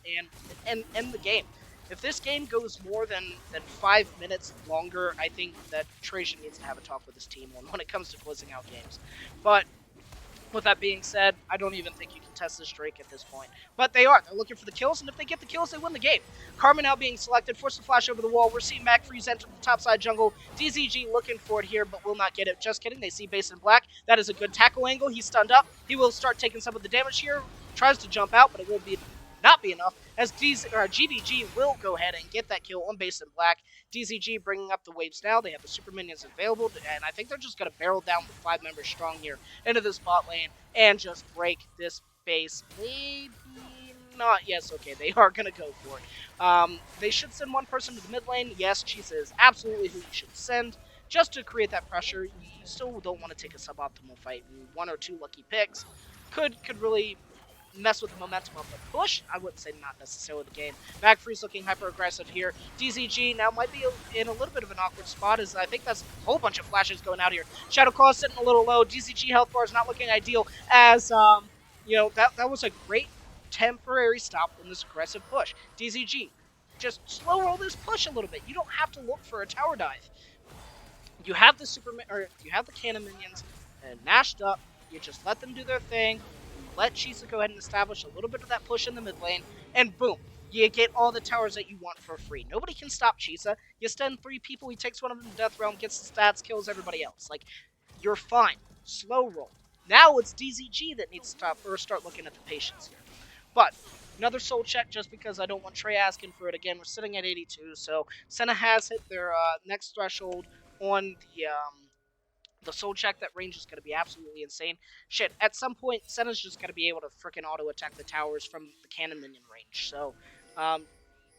and end the game. If this game goes more than 5 minutes longer, I think that Trajan needs to have a talk with his team when it comes to closing out games. But with that being said, I don't even think you can test this Drake at this point. But they are. They're looking for the kills, and if they get the kills, they win the game. Karma now being selected, forced to flash over the wall. We're seeing MacFreeze enter the topside jungle. DZG looking for it here, but will not get it. Just kidding. They see Base in Black. That is a good tackle angle. He's stunned up. He will start taking some of the damage here. Tries to jump out, but it will not be enough, as GBG will go ahead and get that kill on Base in Black. DZG bringing up the waves now. They have the super minions available, and I think they're just going to barrel down with 5 members strong here into this bot lane and just break this base. Maybe not. Yes, okay, they are going to go for it. They should send one person to the mid lane. Yes, Chisa is absolutely who you should send, just to create that pressure. You still don't want to take a suboptimal fight. 1 or 2 lucky picks could really mess with the momentum of the push. I wouldn't say not necessarily the game. MacFreeze looking hyper aggressive here. DZG now might be in a little bit of an awkward spot, as I think that's a whole bunch of flashes going out here. Shadow Claw sitting a little low. DZG health bar is not looking ideal, as that was a great temporary stop on this aggressive push. DZG, just slow roll this push a little bit. You don't have to look for a tower dive. You have you have the cannon minions mashed up. You just let them do their thing. Let Chisa go ahead and establish a little bit of that push in the mid lane, and boom, you get all the towers that you want for free. Nobody can stop Chisa. You stun 3 people, he takes one of them to Death Realm, gets the stats, kills everybody else. Like, you're fine. Slow roll. Now it's DZG that needs to start looking at the patience here. But another soul check, just because I don't want Trey asking for it again. We're sitting at 82, so Senna has hit their next threshold on the soul check. That range is going to be absolutely insane. Shit, at some point, Senna's just going to be able to freaking auto-attack the towers from the cannon minion range. So,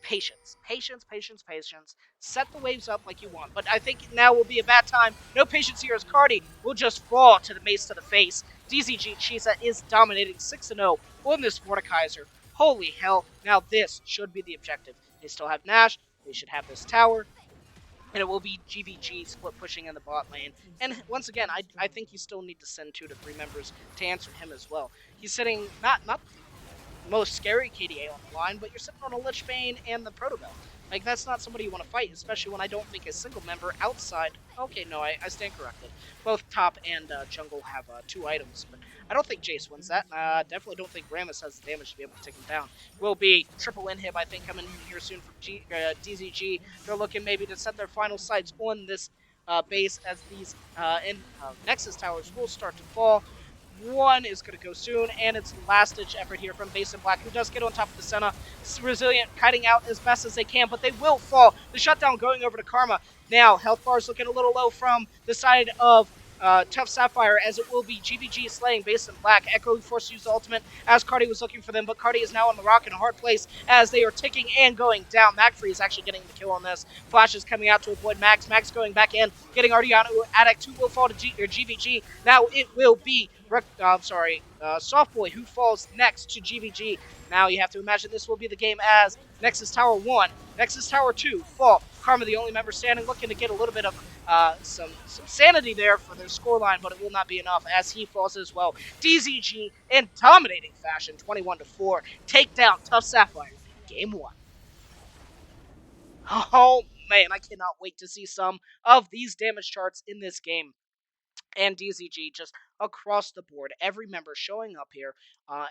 patience. Patience, patience, patience. Set the waves up like you want. But I think now will be a bad time. No patience here as Cardi will just fall to the mace to the face. DZG Chisa is dominating 6-0 on this Mordekaiser. Holy hell. Now this should be the objective. They still have Nash. They should have this tower. And it will be GVG split pushing in the bot lane. And once again, I think you still need to send 2 to 3 members to answer him as well. He's sitting not the most scary KDA on the line, but you're sitting on a Lich Bane and the Protobell. Like, that's not somebody you want to fight, especially when I don't think a single member outside... Okay, no, I stand corrected. Both top and jungle have 2 items, but I don't think Jace wins that. Definitely don't think Rammus has the damage to be able to take him down. Will be triple inhib, I think, coming in here soon from DZG. They're looking maybe to set their final sights on this base as these Nexus towers will start to fall. One is going to go soon, and it's the last-ditch effort here from Base in Black, who does get on top of the Senna. Resilient, kiting out as best as they can, but they will fall. The shutdown going over to Karma. Now, health bar is looking a little low from the side of Tufts Sapphire, as it will be GVG slaying Base in Black. Echo forced to use the ultimate as Cardi was looking for them, but Cardi is now on the rock in a hard place as they are ticking and going down. McFree is actually getting the kill on this. Flash is coming out to avoid Max. Max going back in, getting Ardiano. Addict 2 will fall to GVG. Now it will be Softboy who falls next to GVG. Now you have to imagine this will be the game as Nexus Tower 1, Nexus Tower 2 fall. Karma, the only member standing, looking to get a little bit of some sanity there for their scoreline, but it will not be enough as he falls as well. DZG in dominating fashion, 21-4, take down Tufts Sapphire, game 1. Oh man, I cannot wait to see some of these damage charts in this game. And DZG just across the board, every member showing up here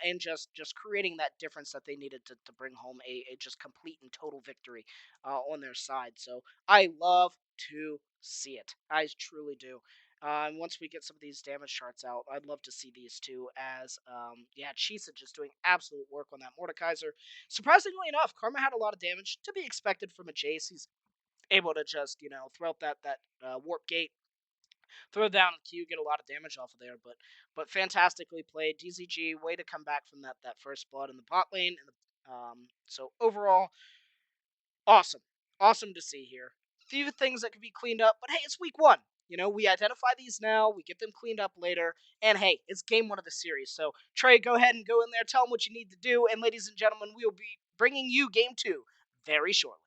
and just creating that difference that they needed to bring home a just complete and total victory on their side. So I love to see it. I truly do. And once we get some of these damage charts out, I'd love to see these two as, Chisa just doing absolute work on that Mordekaiser. Surprisingly enough, Karma had a lot of damage to be expected from a Jace. He's able to just, throw up that warp gate, throw down the Q, get a lot of damage off of there, but fantastically played. DZG, way to come back from that first blood in the bot lane. So overall, awesome. Awesome to see here. Few things that could be cleaned up, but hey, it's week 1. We identify these now, we get them cleaned up later, and hey, it's game 1 of the series. So, Trey, go ahead and go in there, tell them what you need to do, and ladies and gentlemen, we will be bringing you game 2 very shortly.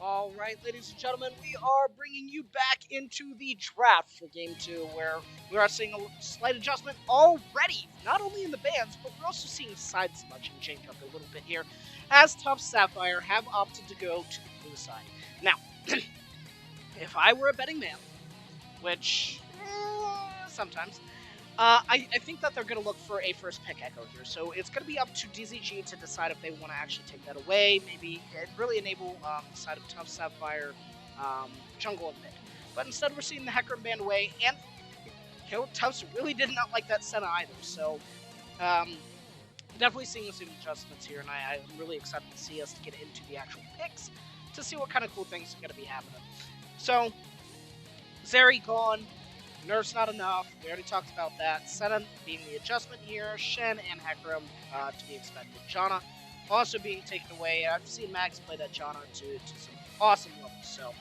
All right, ladies and gentlemen, we are bringing you back into the draft for Game 2, where we are seeing a slight adjustment already, not only in the bands, but we're also seeing side selection change up a little bit here, as Tufts Sapphire have opted to go to the blue side. Now, if I were a betting man, which sometimes, I think that they're going to look for a first pick Echo here, so it's going to be up to DZG to decide if they want to actually take that away, maybe really enable the side of Tough Sapphire, jungle and mid. But instead we're seeing the Hecarim band away, and Tufts really did not like that Senna either, so definitely seeing some adjustments here, and I'm really excited to see us get into the actual picks to see what kind of cool things are going to be happening. So, Zeri gone. Nerf's not enough. We already talked about that. Senna being the adjustment here. Shen and Hecarim to be expected. Janna also being taken away. I've seen Max play that Janna to some awesome levels. So,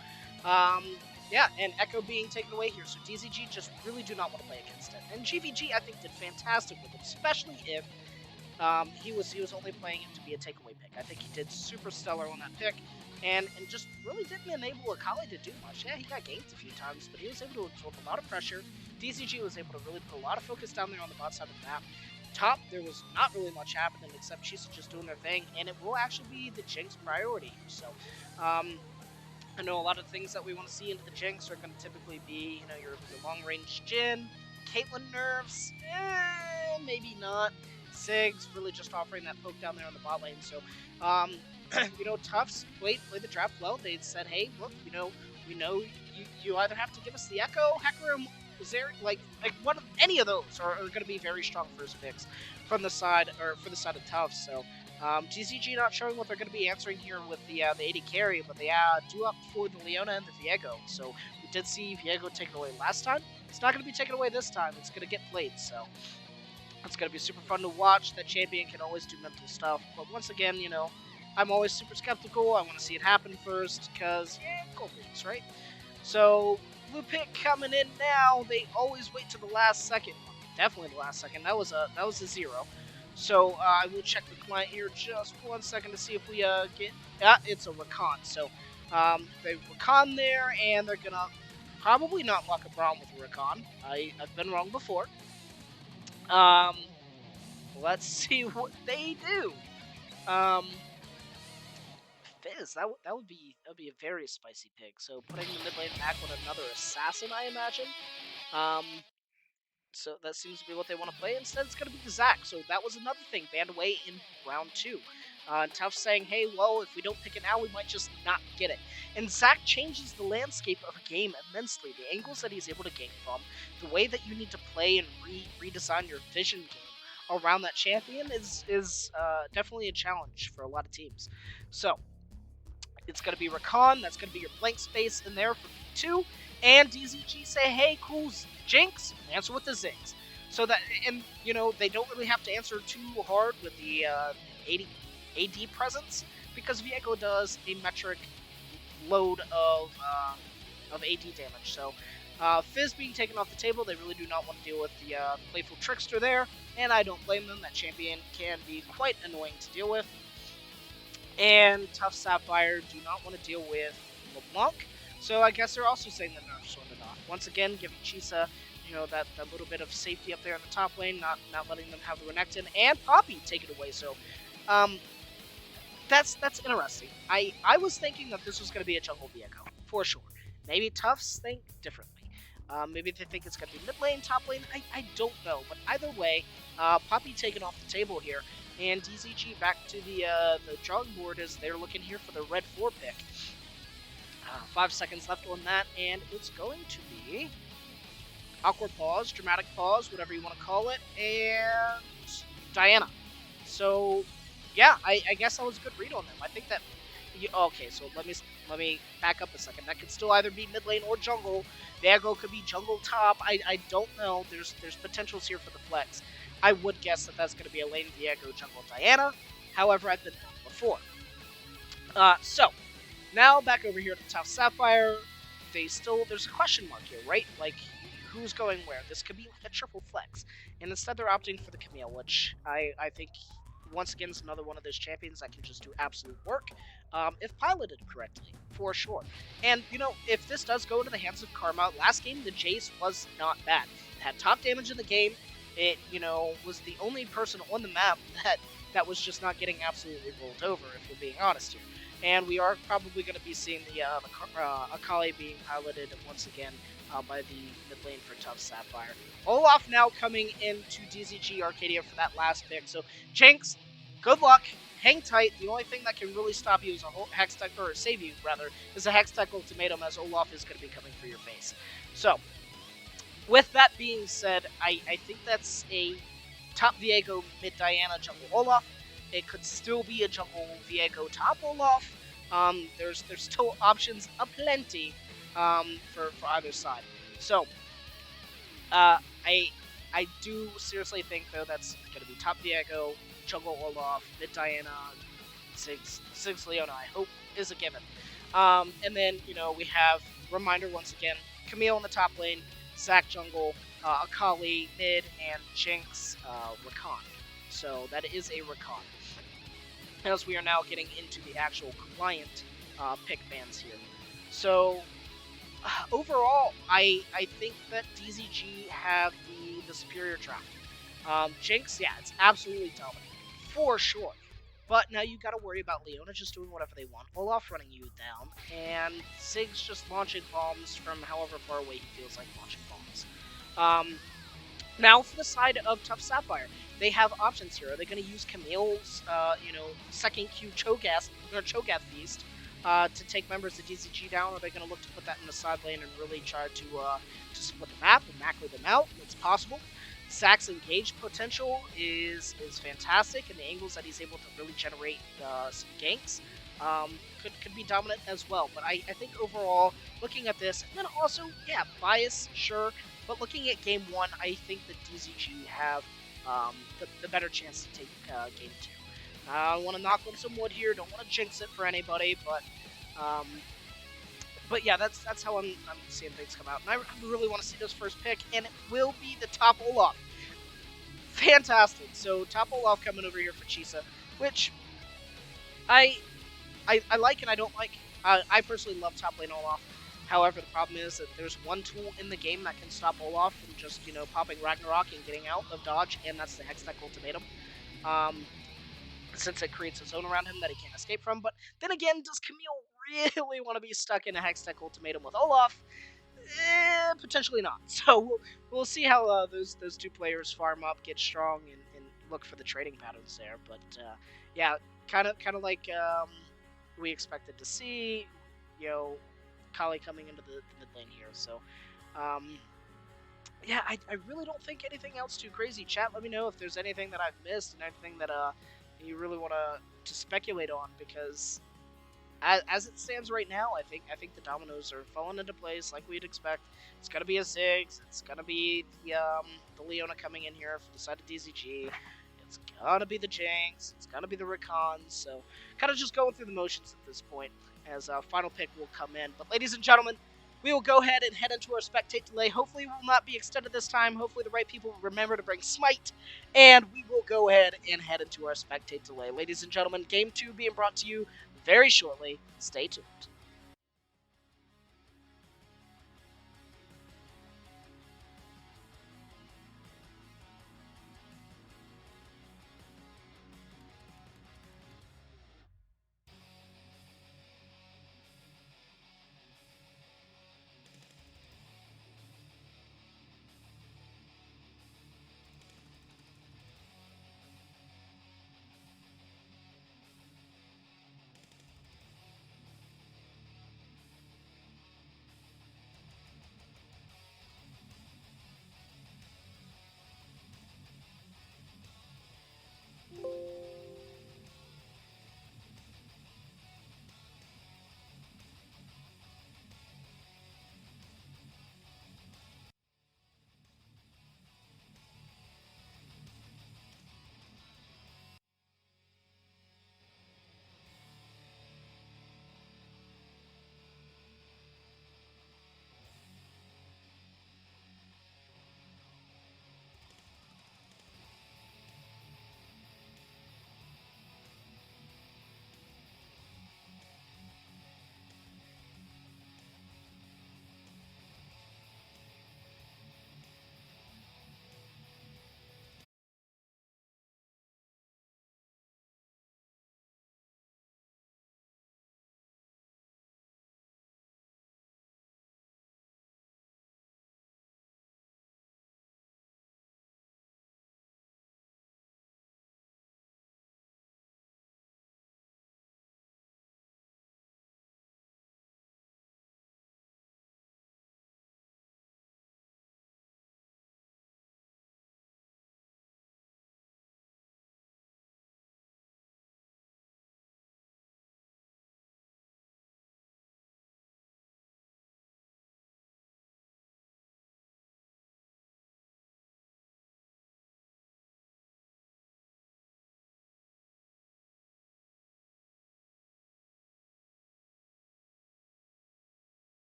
yeah, and Echo being taken away here. So DZG just really do not want to play against it. And GVG, I think, did fantastic with it, especially if he was only playing it to be a takeaway pick. I think he did super stellar on that pick. And just really didn't enable Akali to do much. Yeah, he got ganked a few times, but he was able to absorb a lot of pressure. DZG was able to really put a lot of focus down there on the bot side of the map. Top, there was not really much happening except she's just doing their thing, and it will actually be the Jinx priority. So, I know a lot of things that we want to see into the Jinx are going to typically be, your long-range Jhin, Caitlyn nerfs, maybe not. Sigs really just offering that poke down there on the bot lane. So, Tufts played the draft well. They said, hey, look, we know you either have to give us the Echo, Hecarim, Zeri, like one of any of those are going to be very strong first picks from the side for the side of Tufts. So DZG not showing what they're going to be answering here with the AD carry, but they do up for the Leona and the Viego. So we did see Viego taken away last time. It's not going to be taken away this time. It's going to get played. So it's going to be super fun to watch. That champion can always do mental stuff, but once again, I'm always super skeptical. I want to see it happen first, because, gold leagues, right? So, blue pick coming in now. They always wait to the last second. Definitely the last second. That was a 0. So, I will check the client here just 1 second to see if we get... it's a Rakan. So, they Rakan there, and they're going to probably not lock a Braum with a Rakan. I've been wrong before. Let's see what they do. Fizz, that would be a very spicy pick. So putting the mid lane back with another assassin, I imagine. So that seems to be what they want to play. Instead, it's going to be Zac. So that was another thing banned away in round 2. Tufts saying, hey, well, if we don't pick it now, we might just not get it. And Zac changes the landscape of a game immensely. The angles that he's able to gank from, the way that you need to play and redesign your vision game around that champion is definitely a challenge for a lot of teams. So it's going to be Rakan. That's going to be your blank space in there for V2. And DZG say, hey, cool, Jinx, answer with the Ziggs. So that, and, they don't really have to answer too hard with the AD presence, because Viego does a metric load of AD damage. So, Fizz being taken off the table, they really do not want to deal with the Playful Trickster there, and I don't blame them. That champion can be quite annoying to deal with. And Tough Sapphire do not want to deal with LeBlanc, so I guess they're also saying the nerfs sorted off. Once again, giving Chisa, that little bit of safety up there in the top lane, not letting them have the Renekton, and Poppy take it away. So, that's interesting. I was thinking that this was going to be a jungle Viego, for sure. Maybe Tufts think differently. Maybe they think it's going to be mid lane, top lane. I don't know, but either way, Poppy taken off the table here. And DZG back to the drawing board as they're looking here for the red 4 pick. 5 seconds left on that, and it's going to be awkward pause, dramatic pause, whatever you want to call it, and Diana. So, yeah, I guess that was a good read on them. I think that... okay, so let me back up a second. That could still either be mid lane or jungle. Viego could be jungle top. I don't know. There's potentials here for the flex. I would guess that that's going to be a lane Viego jungle Diana. However, I've been wrong before. So, now back over here to Tough Sapphire. There's a question mark here, right? Like, who's going where? This could be a triple flex. And instead they're opting for the Camille, which I think, once again, is another one of those champions that can just do absolute work. if piloted correctly, for sure. And, if this does go into the hands of Karma, last game, the Jace was not bad. It had top damage in the game. It, was the only person on the map that was just not getting absolutely rolled over, if we're being honest here. And we are probably going to be seeing the Akali being piloted once again by the mid lane for Tufts Sapphire. Olaf now coming into DZG Arcadia for that last pick. So, Jinx, good luck. Hang tight. The only thing that can really stop you is a Hex Tech, or save you, rather, is a Hex Tech ultimatum, as Olaf is going to be coming for your face. So, with that being said, I think that's a top Viego, mid Diana, jungle Olaf. It could still be a jungle Viego top Olaf. There's still options aplenty for either side. So, I do seriously think, though, that's going to be top Viego, jungle Olaf, mid Diana, Ziggs Leona, I hope, is a given. And then, we have, reminder once again, Camille in the top lane, Zac jungle, Akali mid, and Jinx Rakan. So that is a Rakan. As we are now getting into the actual client pick bans here. So overall, I think that DZG have the superior draft. Jinx, yeah, it's absolutely dominant, for sure. But now you got to worry about Leona just doing whatever they want, Olaf running you down, and Ziggs just launching bombs from however far away he feels like launching bombs. Now for the side of Tufts Sapphire, they have options here. Are they going to use Camille's, second Q Cho'Gath Feast to take members of DZG down? Or are they going to look to put that in the side lane and really try to split the map and macro them out? It's possible. Zac's engage potential is fantastic, and the angles that he's able to really generate some ganks could be dominant as well. But I think overall, looking at this, and then also, yeah, bias, sure, but looking at game 1, I think that DZG have the better chance to take game 2. I want to knock on some wood here, don't want to jinx it for anybody, but yeah, that's how I'm seeing things come out. And I really want to see this first pick, and it will be the top Olaf. Fantastic. So top Olaf coming over here for Chisa, which I like and I don't like. I personally love top lane Olaf. However, the problem is that there's one tool in the game that can stop Olaf from just, popping Ragnarok and getting out of dodge, and that's the Hex Tech ultimatum. Since it creates a zone around him that he can't escape from. But then again, does Camille really want to be stuck in a Hex Tech ultimatum with Olaf? Potentially not. So we'll see how those two players farm up, get strong, and look for the trading patterns there. But yeah, kind of like we expected to see. Kali coming into the mid lane here. So yeah, I really don't think anything else too crazy. Chat, let me know if there's anything that I've missed and anything that you really want to speculate on, because as it stands right now, I think the dominoes are falling into place like we'd expect. It's gonna be a Ziggs. It's gonna be the Leona coming in here for the side of DZG. It's gonna be the Jinx. It's gonna be the Rakan. So kind of just going through the motions at this point, as final pick will come in. But ladies and gentlemen, we will go ahead and head into our spectate delay. Hopefully it will not be extended this time. Hopefully the right people will remember to bring Smite. And we will go ahead and head into our spectate delay. Ladies and gentlemen, Game 2 being brought to you very shortly. Stay tuned.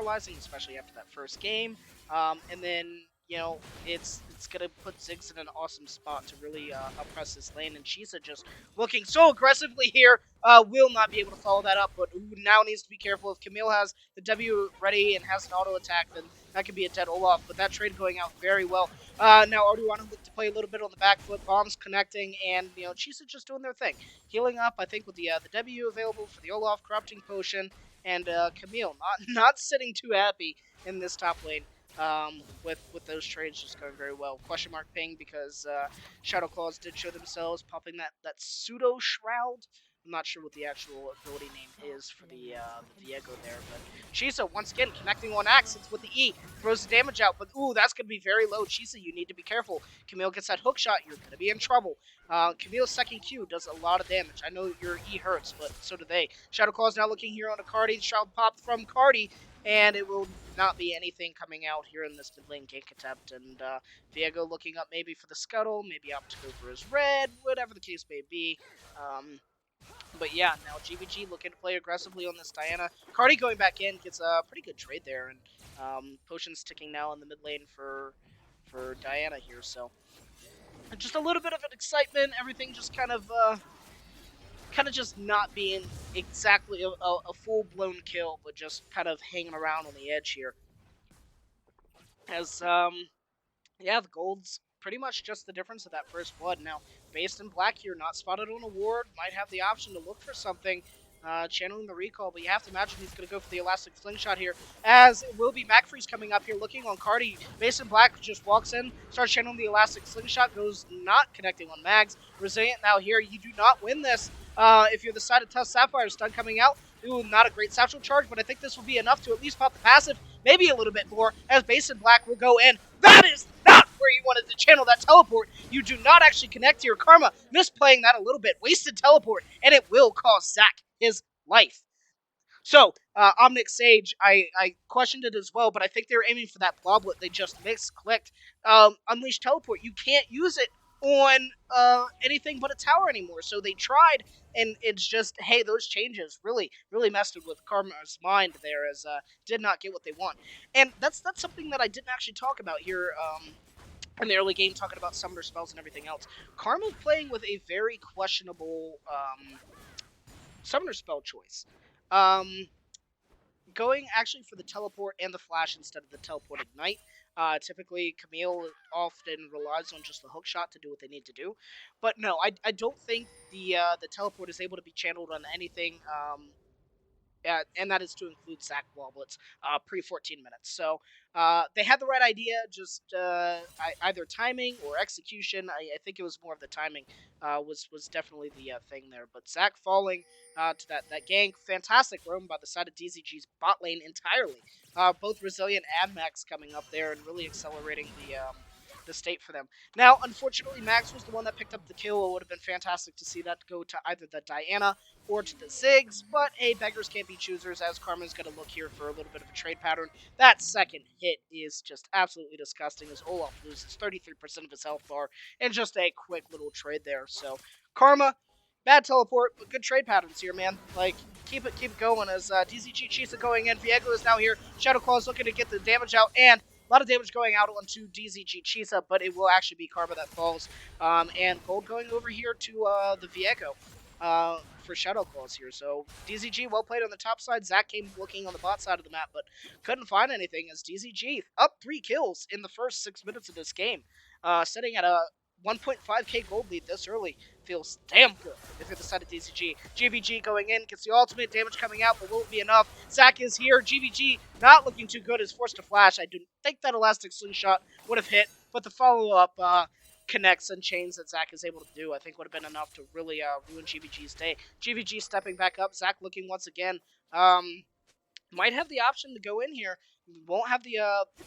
demoralizing, especially after that first game. And then it's gonna put Ziggs in an awesome spot to really oppress this lane. And Shisa just looking so aggressively here, will not be able to follow that up. But now needs to be careful. If Camille has the W ready and has an auto attack, then that could be a dead Olaf. But that trade going out very well. Now Arduano look to play a little bit on the back foot, bombs connecting, and Chisa just doing their thing, healing up. I think with the W available for the Olaf, corrupting potion, and Camille not sitting too happy in this top lane. With those trades just going very well. Question mark ping because Shadow Claws did show themselves, popping that pseudo shroud. I'm not sure what the actual ability name is for the Viego there, but Chisa once again connecting one axe. It's with the E, throws the damage out, but ooh, that's gonna be very low. Chisa, you need to be careful. Camille gets that hook shot, you're gonna be in trouble. Camille's second Q does a lot of damage. I know your E hurts, but so do they. Shadow Claws now looking here on Arcadia. Shroud pop from Cardi, and it will not be anything coming out here in this mid lane gank attempt. And Viego looking up maybe for the scuttle, maybe opt to go for his red, whatever the case may be. But yeah, now GVG looking to play aggressively on this Diana. Cardi going back in gets a pretty good trade there, and Potion's ticking now in the mid lane for Diana here. So just a little bit of an excitement. Everything just kind of just not being exactly a full blown kill, but just kind of hanging around on the edge here. As yeah, the gold's pretty much just the difference of that first blood. Now, based in black here, not spotted on a ward, might have the option to look for something, channeling the recall, but you have to imagine he's going to go for the elastic slingshot here, as it will be MacFreeze coming up here, looking on Cardi. Based in black just walks in, starts channeling the elastic slingshot, goes not connecting on Mags. Resilient now here, you do not win this. If you're the side of Tufts, Sapphire stun coming out. Ooh, not a great satchel charge, but I think this will be enough to at least pop the passive, maybe a little bit more, as Base in Black will go in. That is not where you wanted to channel that teleport. You do not actually connect to your karma. Misplaying that a little bit. Wasted teleport, and it will cost Zach his life. So, Omnic Sage, I questioned it as well, but I think they were aiming for that bloblet. They just misclicked. Unleash Teleport, you can't use it on anything but a tower anymore. So they tried, and it's just, hey, those changes really messed with Karma's mind there, as did not get what they want. And that's something that I didn't actually talk about here in the early game, talking about summoner spells and everything else. Karma's playing with a very questionable summoner spell choice. Going actually for the teleport and the flash instead of the teleport ignite. Typically, Camille often relies on just the hook shot to do what they need to do. But no, I don't think the teleport is able to be channeled on anything. And that is to include Zach Woblets pre-14 minutes. So they had the right idea, just either timing or execution. I think it was more of the timing was definitely the thing there. But Zach falling to that gank, fantastic roam by the side of DZG's bot lane entirely. Both Resilient and Max coming up there and really accelerating the state for them. Now, unfortunately, Max was the one that picked up the kill. It would have been fantastic to see that go to either the Diana or to the Ziggs, but hey, beggars can't be choosers, as Karma's going to look here for a little bit of a trade pattern. That second hit is just absolutely disgusting, as Olaf loses 33% of his health bar, and just a quick little trade there. So, Karma, bad teleport, but good trade patterns here, man. Like, keep it going, as DZG Chisa going in, Viego is now here, Shadow Claw is looking to get the damage out, and a lot of damage going out onto DZG Chisa, but it will actually be Karma that falls. And gold going over here to the Viego for Shadow Claws here. So DZG well played on the top side. Zach came looking on the bot side of the map, but couldn't find anything, as DZG up 3 kills in the first 6 minutes of this game. Sitting at a 1.5k gold lead this early feels damn good if you're the side of DZG. GVG going in, gets the ultimate, damage coming out, but will it be enough? Zach is here. GVG not looking too good, is forced to flash. I didn't think that elastic slingshot would have hit, but the follow-up connects and chains that Zach is able to do, I think would have been enough to really ruin GVG's day. GVG stepping back up, Zach looking once again. Might have the option to go in here. Won't have the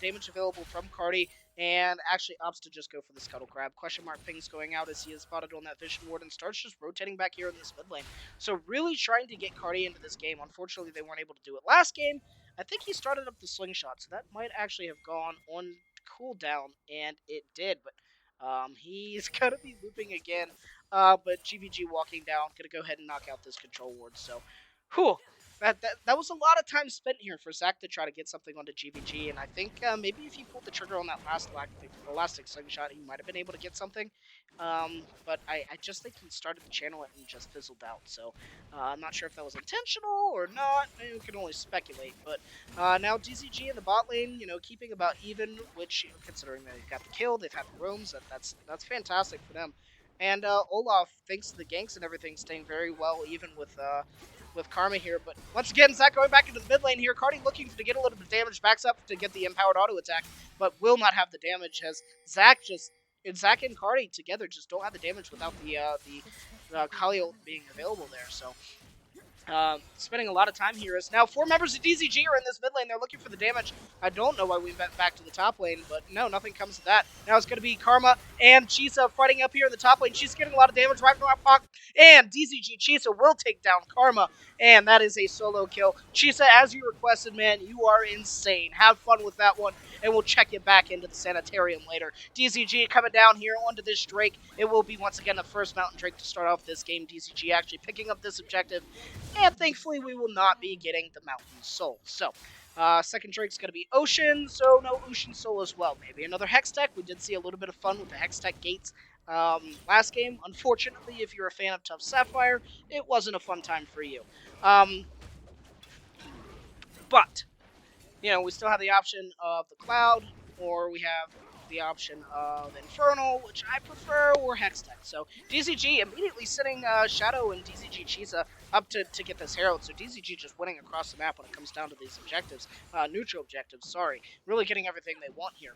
damage available from Cardi, and actually opts to just go for the Scuttle Crab. Question mark pings going out as he is spotted on that Vision Ward and starts just rotating back here in this mid lane. So really trying to get Cardi into this game. Unfortunately, they weren't able to do it last game. I think he started up the slingshot, so that might actually have gone on cooldown, and it did, but he's going to be looping again. But GVG walking down, going to go ahead and knock out this control ward. So, whew. that was a lot of time spent here for Zach to try to get something onto GVG, and I think maybe if he pulled the trigger on that last slingshot, he might have been able to get something. But I just think he started the channel and just fizzled out. So I'm not sure if that was intentional or not. We can only speculate. But now DZG in the bot lane, keeping about even, which considering they got the kill, they've had the roams. That's fantastic for them. And Olaf, thanks to the ganks and everything, staying very well even with Karma here. But once again, Zach going back into the mid lane here. Cardi looking to get a little bit of damage, backs up to get the empowered auto attack, but will not have the damage as Zach and Cardi together just don't have the damage without the Kali ult being available there. So spending a lot of time here is now 4 members of DZG are in this mid lane. They're looking for the damage. I don't know why we went back to the top lane, but no, nothing comes of that. Now it's going to be Karma and Chisa fighting up here in the top lane. She's getting a lot of damage right from our pocket, and DZG Chisa will take down Karma, and that is a solo kill. Chisa, as you requested, man, you are insane. Have fun with that one, and we'll check you back into the sanitarium later. DZG coming down here onto this Drake. It will be once again the first Mountain Drake to start off this game. DZG actually picking up this objective, and thankfully we will not be getting the Mountain Soul. So, second Drake's going to be Ocean, so no Ocean Soul as well. Maybe another Hex Tech. We did see a little bit of fun with the Hex Tech gates last game. Unfortunately, if you're a fan of Tufts Sapphire, it wasn't a fun time for you. But we still have the option of the Cloud, or we have the option of Infernal, which I prefer, or Hextech. So DZG immediately sitting Shadow and DZG Chisa up to get this Herald. So DZG just winning across the map when it comes down to these objectives. Neutral objectives, sorry. Really getting everything they want here.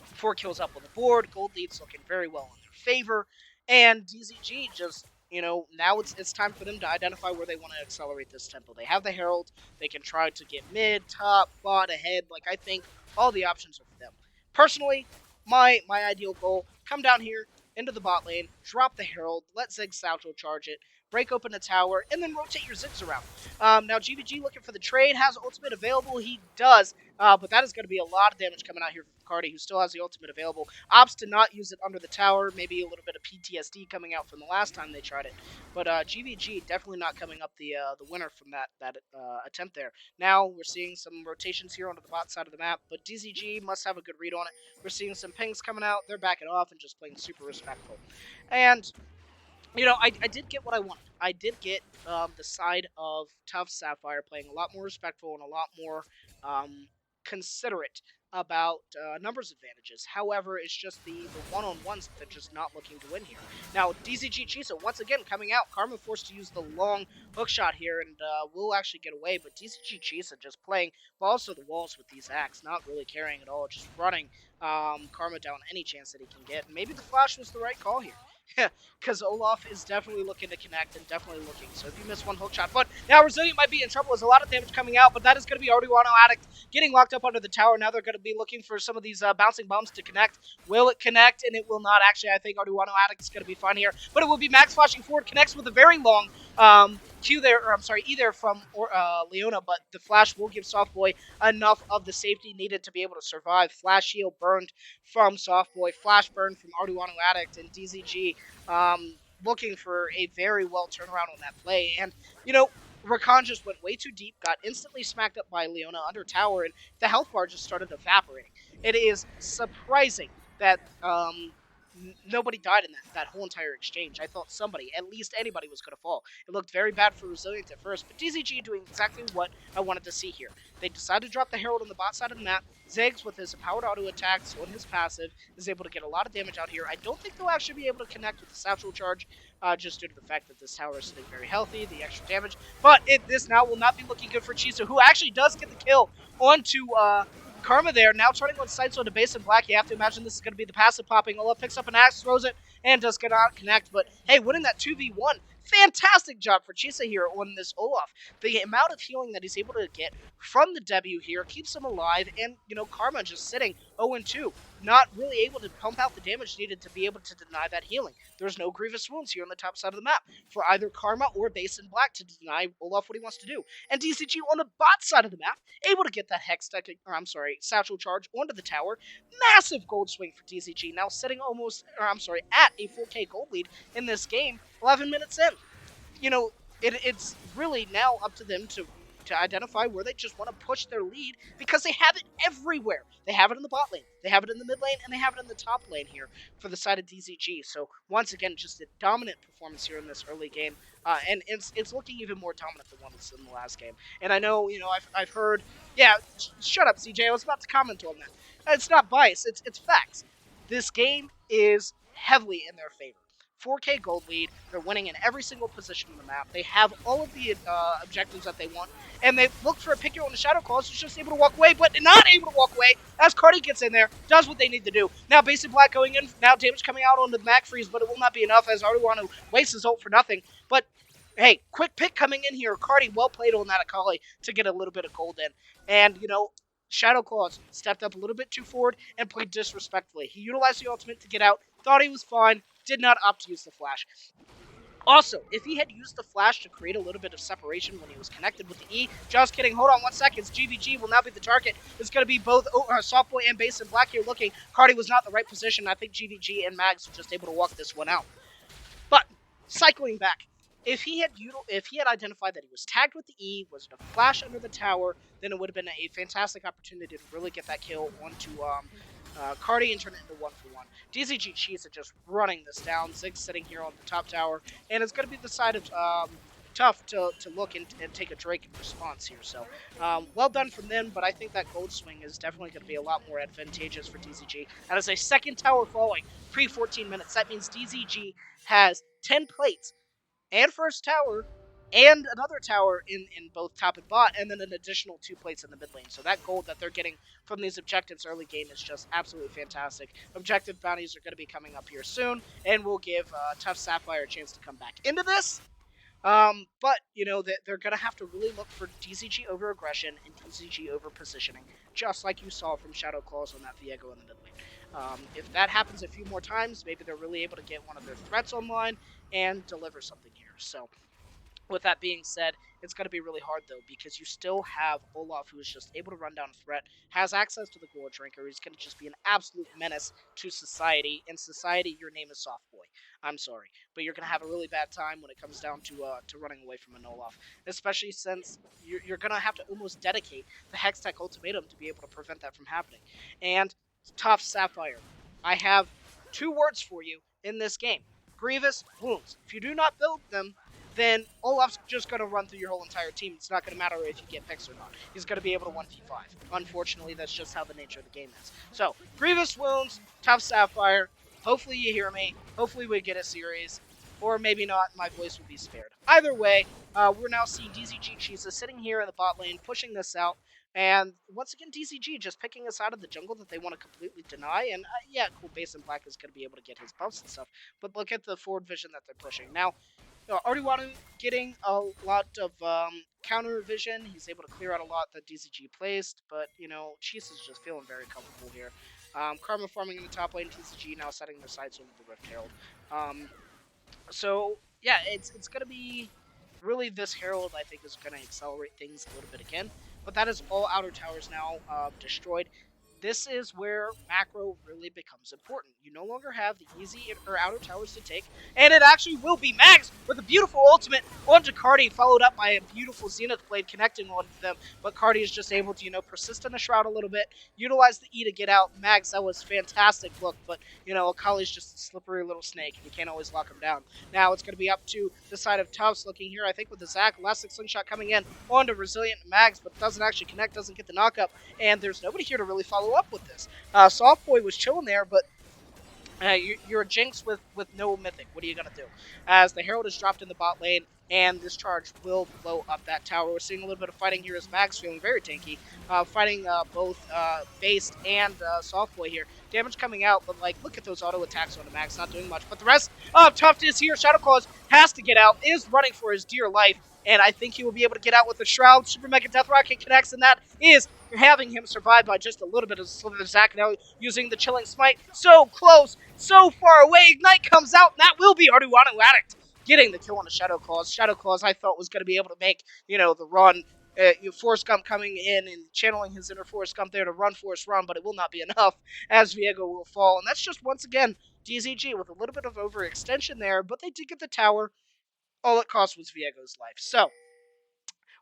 4 kills up on the board. Gold lead's looking very well in their favor. And DZG just, now it's time for them to identify where they want to accelerate this tempo. They have the Herald. They can try to get mid, top, bot, ahead. Like, I think all the options are for them. Personally, my ideal goal, come down here into the bot lane, drop the Herald, let Zig Satchel charge it, break open the tower, and then rotate your Zigs around. Now, GVG looking for the trade, has ultimate available. He does, but that is going to be a lot of damage coming out here from Cardi, who still has the ultimate available. Opts to not use it under the tower, maybe a little bit of PTSD coming out from the last time they tried it. But GVG definitely not coming up the winner from that attempt there. Now, we're seeing some rotations here onto the bot side of the map, but DZG must have a good read on it. We're seeing some pings coming out. They're backing off and just playing super respectful. And I did get what I wanted. I did get the side of Tufts Sapphire playing a lot more respectful and a lot more considerate about numbers advantages. However, it's just the one-on-ones that they're just not looking to win here. Now, DZG Chisa, once again, coming out. Karma forced to use the long hook shot here, and will actually get away, but DZG Chisa just playing balls to the walls with these acts, not really caring at all, just running Karma down any chance that he can get. And maybe the flash was the right call here. Because Olaf is definitely looking to connect and definitely looking. So if you miss one hook shot. But now Resilient might be in trouble. There's a lot of damage coming out, but that is going to be Arduano Addict getting locked up under the tower. Now they're going to be looking for some of these bouncing bombs to connect. Will it connect? And it will not. Actually, I think Arduano Addict is going to be fine here. But it will be Max flashing forward. Connects with a very long Q there, or I'm sorry, E there from Leona, but the flash will give Softboy enough of the safety needed to be able to survive. Flash shield burned from Softboy, flash burned from Arduano Addict, and DZG looking for a very well turnaround on that play. And, Rakan just went way too deep, got instantly smacked up by Leona under tower, and the health bar just started evaporating. It is surprising that nobody died in that whole entire exchange. I thought somebody, at least anybody, was going to fall. It looked very bad for Resilient at first, but DZG doing exactly what I wanted to see here. They decided to drop the Herald on the bot side of the map. Ziggs, with his powered auto attacks on his passive, is able to get a lot of damage out here. I don't think they'll actually be able to connect with the Satchel Charge, just due to the fact that this tower is sitting very healthy, the extra damage. But this now will not be looking good for Chisa, who actually does get the kill onto Karma there, now turning on sights on the base in black. You have to imagine this is going to be the passive popping. Olaf picks up an axe, throws it, and does get out connect. But hey, winning that 2v1, fantastic job for Chisa here on this Olaf. The amount of healing that he's able to get from the W here keeps him alive, and, Karma just sitting 0-2. Not really able to pump out the damage needed to be able to deny that healing. There's no grievous wounds here on the top side of the map for either Karma or Base in Black to deny Olaf what he wants to do. And DCG on the bot side of the map, able to get that Satchel Charge onto the tower. Massive gold swing for DCG, now sitting at a 4K gold lead in this game, 11 minutes in. It's really now up to them to to identify where they just want to push their lead because they have it everywhere. They have it in the bot lane, they have it in the mid lane, and they have it in the top lane here for the side of DZG. So once again, just a dominant performance here in this early game, and it's looking even more dominant than what was in the last game. And I know, I've heard, yeah, shut up, CJ. I was about to comment on that. It's not bias, it's facts. This game is heavily in their favor. 4K gold lead. They're winning in every single position on the map. They have all of the objectives that they want, and they look for a pick on the Shadow Claws, who's just able to walk away, but not able to walk away as Cardi gets in there, does what they need to do. Now, Basic Black going in, now damage coming out onto the Mac Freeze, but it will not be enough as Arduano wastes his ult for nothing. But hey, quick pick coming in here. Cardi well played on that Akali to get a little bit of gold in. And, Shadow Claws stepped up a little bit too forward and played disrespectfully. He utilized the ultimate to get out, thought he was fine, did not opt to use the flash. Also, if he had used the flash to create a little bit of separation when he was connected with the E, just kidding, hold on 1 second, GVG will now be the target. It's going to be both Softboy and Base and Black here looking. Cardi was not in the right position. I think GVG and Mags were just able to walk this one out. But, cycling back, if he had identified that he was tagged with the E, was a flash under the tower, then it would have been a fantastic opportunity to really get that kill onto Cardi and turn it into 1-for-1. DZG Cheese are just running this down. Zig's sitting here on the top tower, and it's going to be the side of Tough to look and take a Drake in response here. So, well done from them, but I think that gold swing is definitely going to be a lot more advantageous for DZG. And as a second tower falling, pre-14 minutes, that means DZG has 10 plates and first tower, and another tower in both top and bot, and then an additional 2 plates in the mid lane. So that gold that they're getting from these objectives early game is just absolutely fantastic. Objective bounties are going to be coming up here soon, and we'll give Tough Sapphire a chance to come back into this. But, they're going to have to really look for DZG over aggression and DZG over positioning, just like you saw from Shadow Claws on that Viego in the mid lane. If that happens a few more times, maybe they're really able to get one of their threats online and deliver something here. So, with that being said, it's going to be really hard, though, because you still have Olaf, who is just able to run down a threat, has access to the Gore Drinker, who's going to just be an absolute menace to society. In society, your name is Soft Boy. I'm sorry, but you're going to have a really bad time when it comes down to running away from an Olaf, especially since you're going to have to almost dedicate the Hextech Ultimatum to be able to prevent that from happening. And Tough Sapphire, I have 2 words for you in this game. Grievous Wounds. If you do not build them, then Olaf's just going to run through your whole entire team. It's not going to matter if you get picks or not. He's going to be able to 1v5. Unfortunately, that's just how the nature of the game is. So, Grievous Wounds, Tough Sapphire. Hopefully you hear me. Hopefully we get a series. Or maybe not, my voice will be spared. Either way, we're now seeing DZG Cheesa sitting here in the bot lane, pushing this out. And once again, DZG just picking us out of the jungle that they want to completely deny. And yeah, cool, Base and Black is going to be able to get his buffs and stuff. But look at the forward vision that they're pushing. Now, Arduano getting a lot of counter vision. He's able to clear out a lot that DZG placed. But, Cheese is just feeling very comfortable here. Karma farming in the top lane. DZG now setting their sights on the Rift Herald. So, yeah, it's going to be... Really, this Herald, I think, is going to accelerate things a little bit again. But that is all outer towers now destroyed. This is where macro really becomes important. You no longer have the easy or outer towers to take, and it actually will be Mags with a beautiful ultimate onto Cardi, followed up by a beautiful Zenith Blade connecting onto them. But Cardi is just able to, persist in the Shroud a little bit, utilize the E to get out. Mags, that was fantastic look, but, Akali's just a slippery little snake, and you can't always lock him down. Now it's going to be up to the side of Tufts looking here, I think, with the Zac. Elastic Slingshot coming in onto Resilient Mags, but doesn't actually connect, doesn't get the knockup, and there's nobody here to really follow up with this. Softboy was chilling there, but you're a Jinx with no Mythic. What are you going to do? As the Herald is dropped in the bot lane, and this charge will blow up that tower. We're seeing a little bit of fighting here as Mags feeling very tanky, fighting both Based and Softboy here. Damage coming out, but look at those auto attacks on the Mags, not doing much. But the rest of Tuft is here. Shadow Claws has to get out, is running for his dear life, and I think he will be able to get out with the Shroud. Super Mega Death Rocket connects, and that is having him survive by just a little bit of slither of Zac now using the Chilling Smite. So close, so far away. Ignite comes out, and that will be Arduano Addict getting the kill on the Shadow Claws. Shadow Claws, I thought, was going to be able to make, the run. Force Gump coming in and channeling his inner Force Gump there to run Force Run, but it will not be enough as Viego will fall. And that's just, once again, DZG with a little bit of overextension there, but they did get the tower. All it cost was Viego's life. So,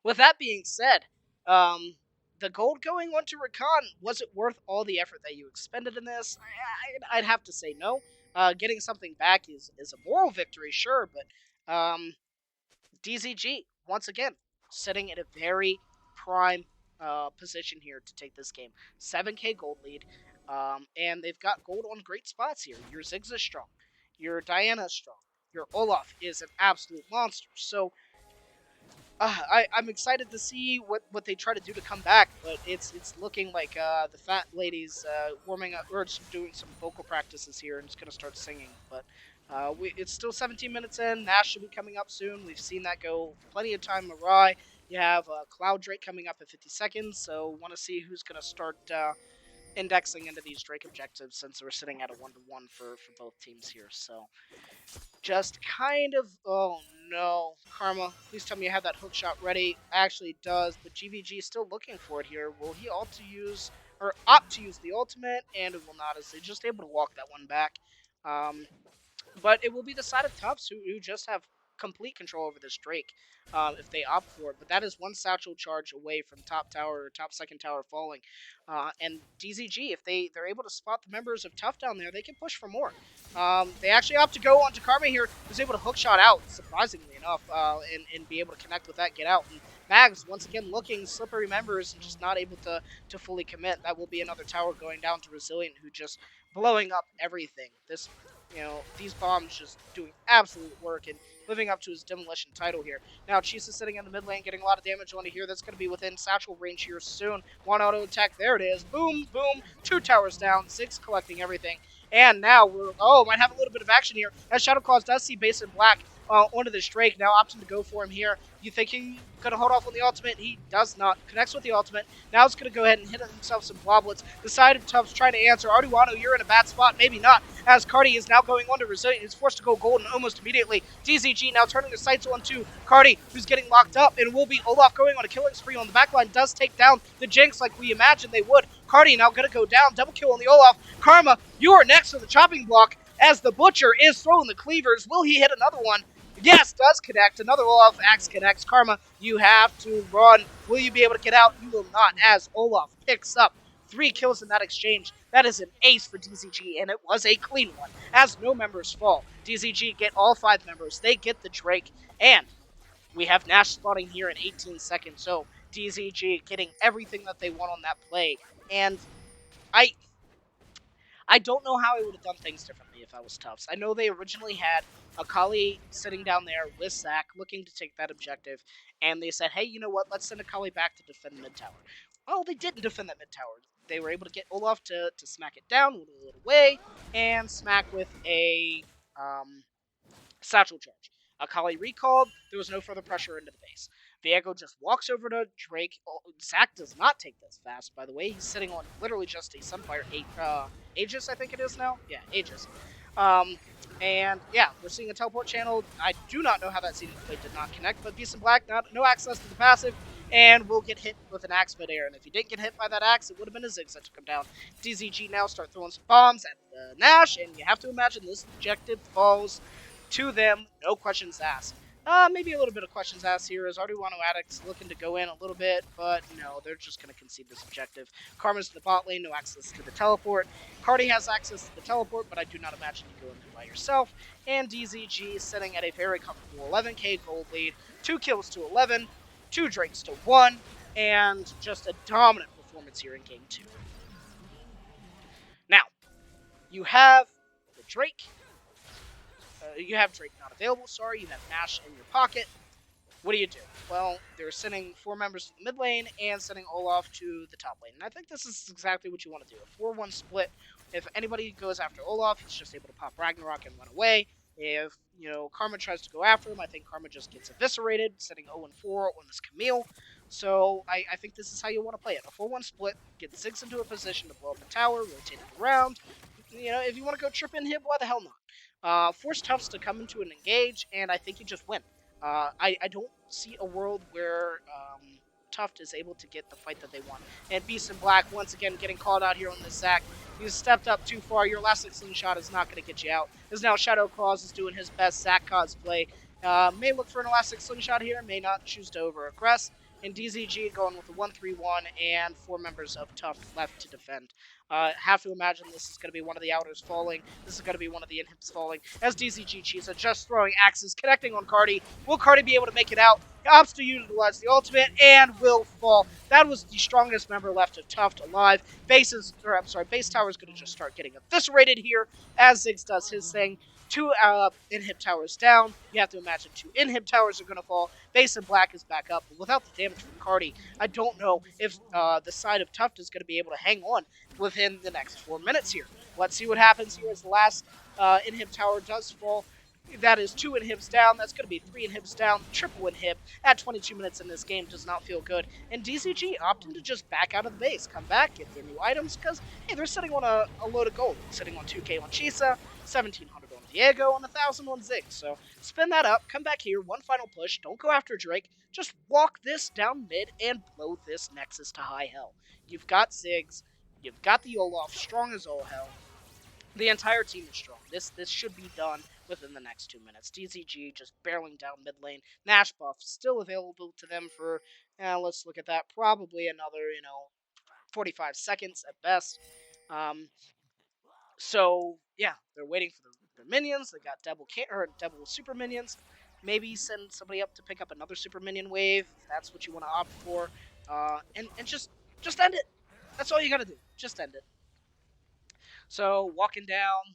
With that being said, um, the gold going onto Rakan, was it worth all the effort that you expended in this? I'd have to say no. Getting something back is a moral victory, sure, but DZG, once again, sitting in a very prime position here to take this game. 7K gold lead, and they've got gold on great spots here. Your Ziggs is strong. Your Diana is strong. Your Olaf is an absolute monster. So I'm excited to see what they try to do to come back, but it's looking like the fat lady's warming up or just doing some vocal practices here and it's gonna start singing. But it's still 17 minutes in. Nash should be coming up soon. We've seen that go plenty of time awry. You have Cloud Drake coming up in 50 seconds, so want to see who's gonna start indexing into these Drake objectives since we're sitting at a 1-to-1 for both teams here. So just kind of, oh no, Karma, please tell me you have that hook shot ready. Actually it does, but GVG is still looking for it here. Will he opt to use the ultimate? And it will not, as he's just able to walk that one back. Um, but it will be the side of Tufts who just have complete control over this Drake if they opt for it. But that is one satchel charge away from top tower or top second tower falling. And DZG, if they're able to spot the members of Tuft down there, they can push for more. They actually opt to go onto Karma here, who's able to hookshot out, surprisingly enough, and be able to connect with that, get out. And Mags, once again, looking slippery members and just not able to fully commit. That will be another tower going down to Resilient, who just blowing up everything. These bombs just doing absolute work and living up to his demolition title here. Now, Chisa is sitting in the mid lane, getting a lot of damage onto here. That's going to be within satchel range here soon. One auto attack, there it is. Boom, boom, 2 towers down, 6 collecting everything. And now might have a little bit of action here. As Shadow Claws does see Base in Black onto this Drake, now opting to go for him here. You think he's going to hold off on the ultimate? He does not. Connects with the ultimate. Now he's going to go ahead and hit himself some bloblets. The side of Tufts trying to answer. Arduano, you're in a bad spot. Maybe not. As Cardi is now going on to Resilient. He's forced to go golden almost immediately. DZG now turning the sights onto Cardi, who's getting locked up. And it will be Olaf going on a killing spree on the backline. Does take down the Jinx like we imagined they would. Cardi now going to go down. Double kill on the Olaf. Karma, you are next to the chopping block as the Butcher is throwing the cleavers. Will he hit another one? Yes, does connect. Another Olaf axe connects. Karma, you have to run. Will you be able to get out? You will not, as Olaf picks up 3 kills in that exchange. That is an ace for DZG, and it was a clean one, as no members fall. DZG get all 5 members. They get the Drake, and we have Nash spawning here in 18 seconds. So DZG getting everything that they want on that play, and I don't know how I would have done things differently if I was Tufts. I know they originally had Akali sitting down there with Zac looking to take that objective, and they said, hey, you know what, let's send Akali back to defend the mid tower. Well, they didn't defend that mid tower. They were able to get Olaf to smack it down, whittle it away, and smack with a satchel charge. Akali recalled, there was no further pressure into the base. Viego just walks over to Drake. Zac does not take this fast, by the way. He's sitting on literally just a Sunfire Aegis, I think it is now? Yeah, Aegis. And yeah, we're seeing a teleport channel. I do not know how that seeding plate did not connect, but Beast in Black, no access to the passive, and will get hit with an axe midair. And if he didn't get hit by that axe, it would have been a Ziggs that took him down. DZG now start throwing some bombs at the Nash, and you have to imagine this objective falls to them, no questions asked. Maybe a little bit of questions asked here as Arduano Addict's looking to go in a little bit, but no, they're just going to concede this objective. Karma's in the bot lane, no access to the teleport. Cardi has access to the teleport, but I do not imagine you go in there by yourself. And DZG sitting at a very comfortable 11k gold lead, 2 kills to 11, 2 Drakes to 1, and just a dominant performance here in Game 2. Now, you have the Drake. You have Drake not available, sorry. You have Nash in your pocket. What do? Well, they're sending 4 members to the mid lane and sending Olaf to the top lane. And I think this is exactly what you want to do. A 4-1 split. If anybody goes after Olaf, he's just able to pop Ragnarok and run away. If, Karma tries to go after him, I think Karma just gets eviscerated, sending 0-4 on this Camille. So I think this is how you want to play it. A 4-1 split, get Ziggs into a position to blow up the tower, rotate it around. If you want to go trip in hit, why the hell not? Force Tufts to come into an engage, and I think you just win. I don't see a world where Tuft is able to get the fight that they want. And Beast in Black, once again, getting called out here on this Zac. He's stepped up too far. Your Elastic Slingshot is not going to get you out. As now Shadow Claws is doing his best Zac cosplay. May look for an Elastic Slingshot here, may not choose to over-aggress. and DZG going with a 1-3-1 and 4 members of Tuft left to defend. Have to imagine this is going to be one of the outers falling. This is going to be one of the inhips falling. As DZG Chisa just throwing axes, connecting on Cardi. Will Cardi be able to make it out? He opts to utilize the ultimate and will fall. That was the strongest member left of Tuft alive. Base Tower is going to just start getting eviscerated here as Ziggs does his thing. 2 inhib towers down. You have to imagine 2 inhib towers are going to fall. Base and Black is back up, but without the damage from Cardi, I don't know if the side of Tuft is going to be able to hang on within the next 4 minutes here. Let's see what happens here as the last inhib tower does fall. That is 2 inhibs down. That's going to be 3 inhibs down. Triple inhib at 22 minutes in this game does not feel good. And DZG opting to just back out of the base. Come back, get their new items, because, hey, they're sitting on a load of gold. Sitting on 2k on Chisa, 1700 on Diego, and 1000 on Ziggs. So spin that up, come back here, one final push. Don't go after Drake. Just walk this down mid and blow this Nexus to high hell. You've got Ziggs. You've got the Olaf, strong as all hell. The entire team is strong. This should be done within the next 2 minutes. DZG just barreling down mid lane. Nash buff still available to them for, let's look at that, probably another, 45 seconds at best. So, yeah, they're waiting for their minions. They got double super minions. Maybe send somebody up to pick up another super minion wave, if that's what you want to opt for. And just end it. That's all you gotta do. Just end it. So, walking down,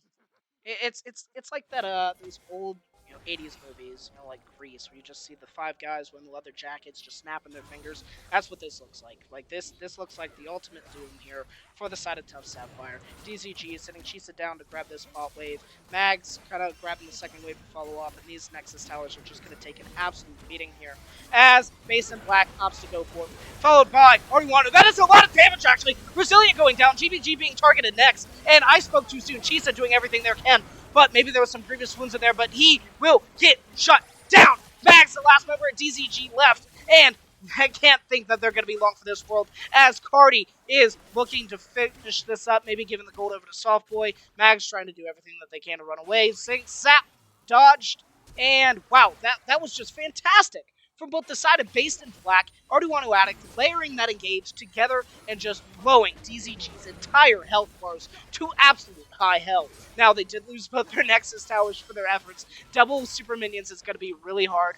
it's like that those old 80s movies, like Grease, where you just see the 5 guys wearing the leather jackets just snapping their fingers. That's what this looks like. Like this looks like the ultimate doom here for the side of Tufts Sapphire. DZG is sending Chisa down to grab this bot wave. Mags kind of grabbing the second wave to follow up, and these Nexus towers are just going to take an absolute beating here as Base and Black opts to go for it. Followed by Arcadia. That is a lot of damage, actually. Resilient going down, GBG being targeted next, and I spoke too soon. Chisa doing everything they can, but maybe there was some grievous wounds in there, but he will get shut down. Mags, the last member at DZG left, and I can't think that they're going to be long for this world, as Cardi is looking to finish this up, maybe giving the gold over to Soft Boy. Mags trying to do everything that they can to run away. Sync, zap, dodged, and wow, that was just fantastic. From both the side of Based and Black, Arduino Addict layering that engage together and just blowing DZG's entire health bars to absolute high hell. Now, they did lose both their Nexus towers for their efforts. Double super minions is going to be really hard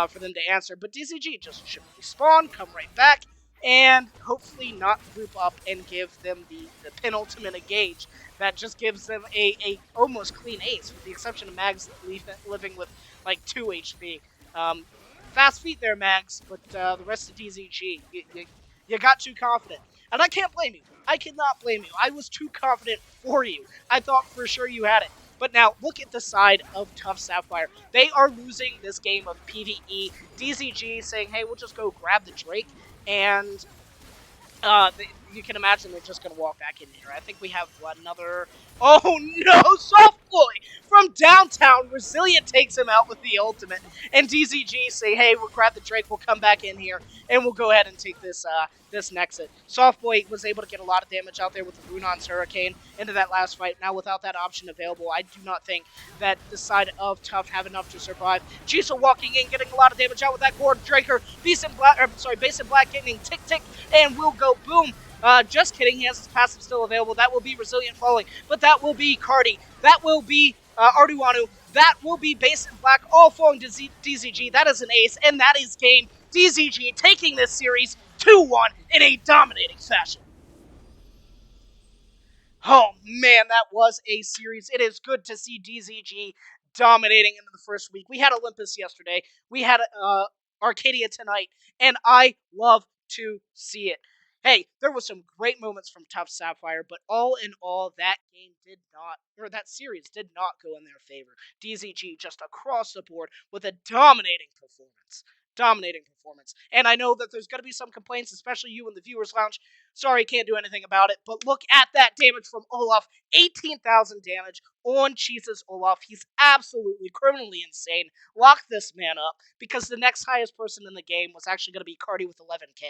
for them to answer, but DZG just should respawn, come right back, and hopefully not group up and give them the penultimate engage that just gives them a almost clean ace, with the exception of Mags living with like 2 HP. Fast feet there, Mags, but the rest of DZG, you got too confident. And I can't blame you. I cannot blame you. I was too confident for you. I thought for sure you had it. But now, look at the side of Tufts Sapphire. They are losing this game of PvE. DZG saying, hey, we'll just go grab the Drake, and you can imagine they're just going to walk back in here. I think we have another... Oh no, Soft Boy from downtown. Resilient takes him out with the ultimate. And DZG say, hey, we'll grab the Drake, we'll come back in here, and we'll go ahead and take this this Nexus. Soft Boy was able to get a lot of damage out there with the Runon's Hurricane into that last fight. Now, without that option available, I do not think that the side of Tuft have enough to survive. Chisa walking in, getting a lot of damage out with that Gord Draker. Base and Black getting tick, and will go boom. Just kidding, he has his passive still available. That will be Resilient falling, but that will be Cardi. That will be Arduino. That will be Base and Black, all falling to DZG. That is an ace, and that is game. DZG taking this series 2-1 in a dominating fashion. Oh man, that was a series. It is good to see DZG dominating into the first week. We had Olympus yesterday. We had Arcadia tonight, and I love to see it. Hey, there was some great moments from Tufts Sapphire, but all in all, that series did not go in their favor. DZG just across the board with a dominating performance. Dominating performance. And I know that there's going to be some complaints, especially you in the viewers' lounge. Sorry, can't do anything about it, but look at that damage from Olaf. 18,000 damage on Chisa's Olaf. He's absolutely criminally insane. Lock this man up, because the next highest person in the game was actually going to be Cardi with 11k.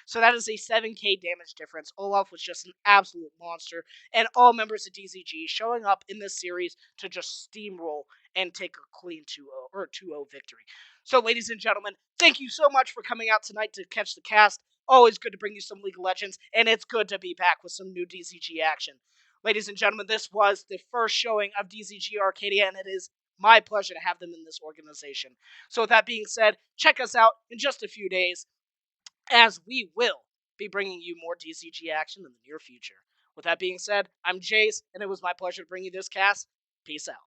So that is a 7k damage difference. Olaf was just an absolute monster, and all members of DZG showing up in this series to just steamroll and take a clean 2-0 or 2-0 victory. So, ladies and gentlemen, thank you so much for coming out tonight to catch the cast. Always good to bring you some League of Legends, and it's good to be back with some new DZG action. Ladies and gentlemen, this was the first showing of DZG Arcadia, and it is my pleasure to have them in this organization. So, with that being said, check us out in just a few days, as we will be bringing you more DZG action in the near future. With that being said, I'm Jace, and it was my pleasure to bring you this cast. Peace out.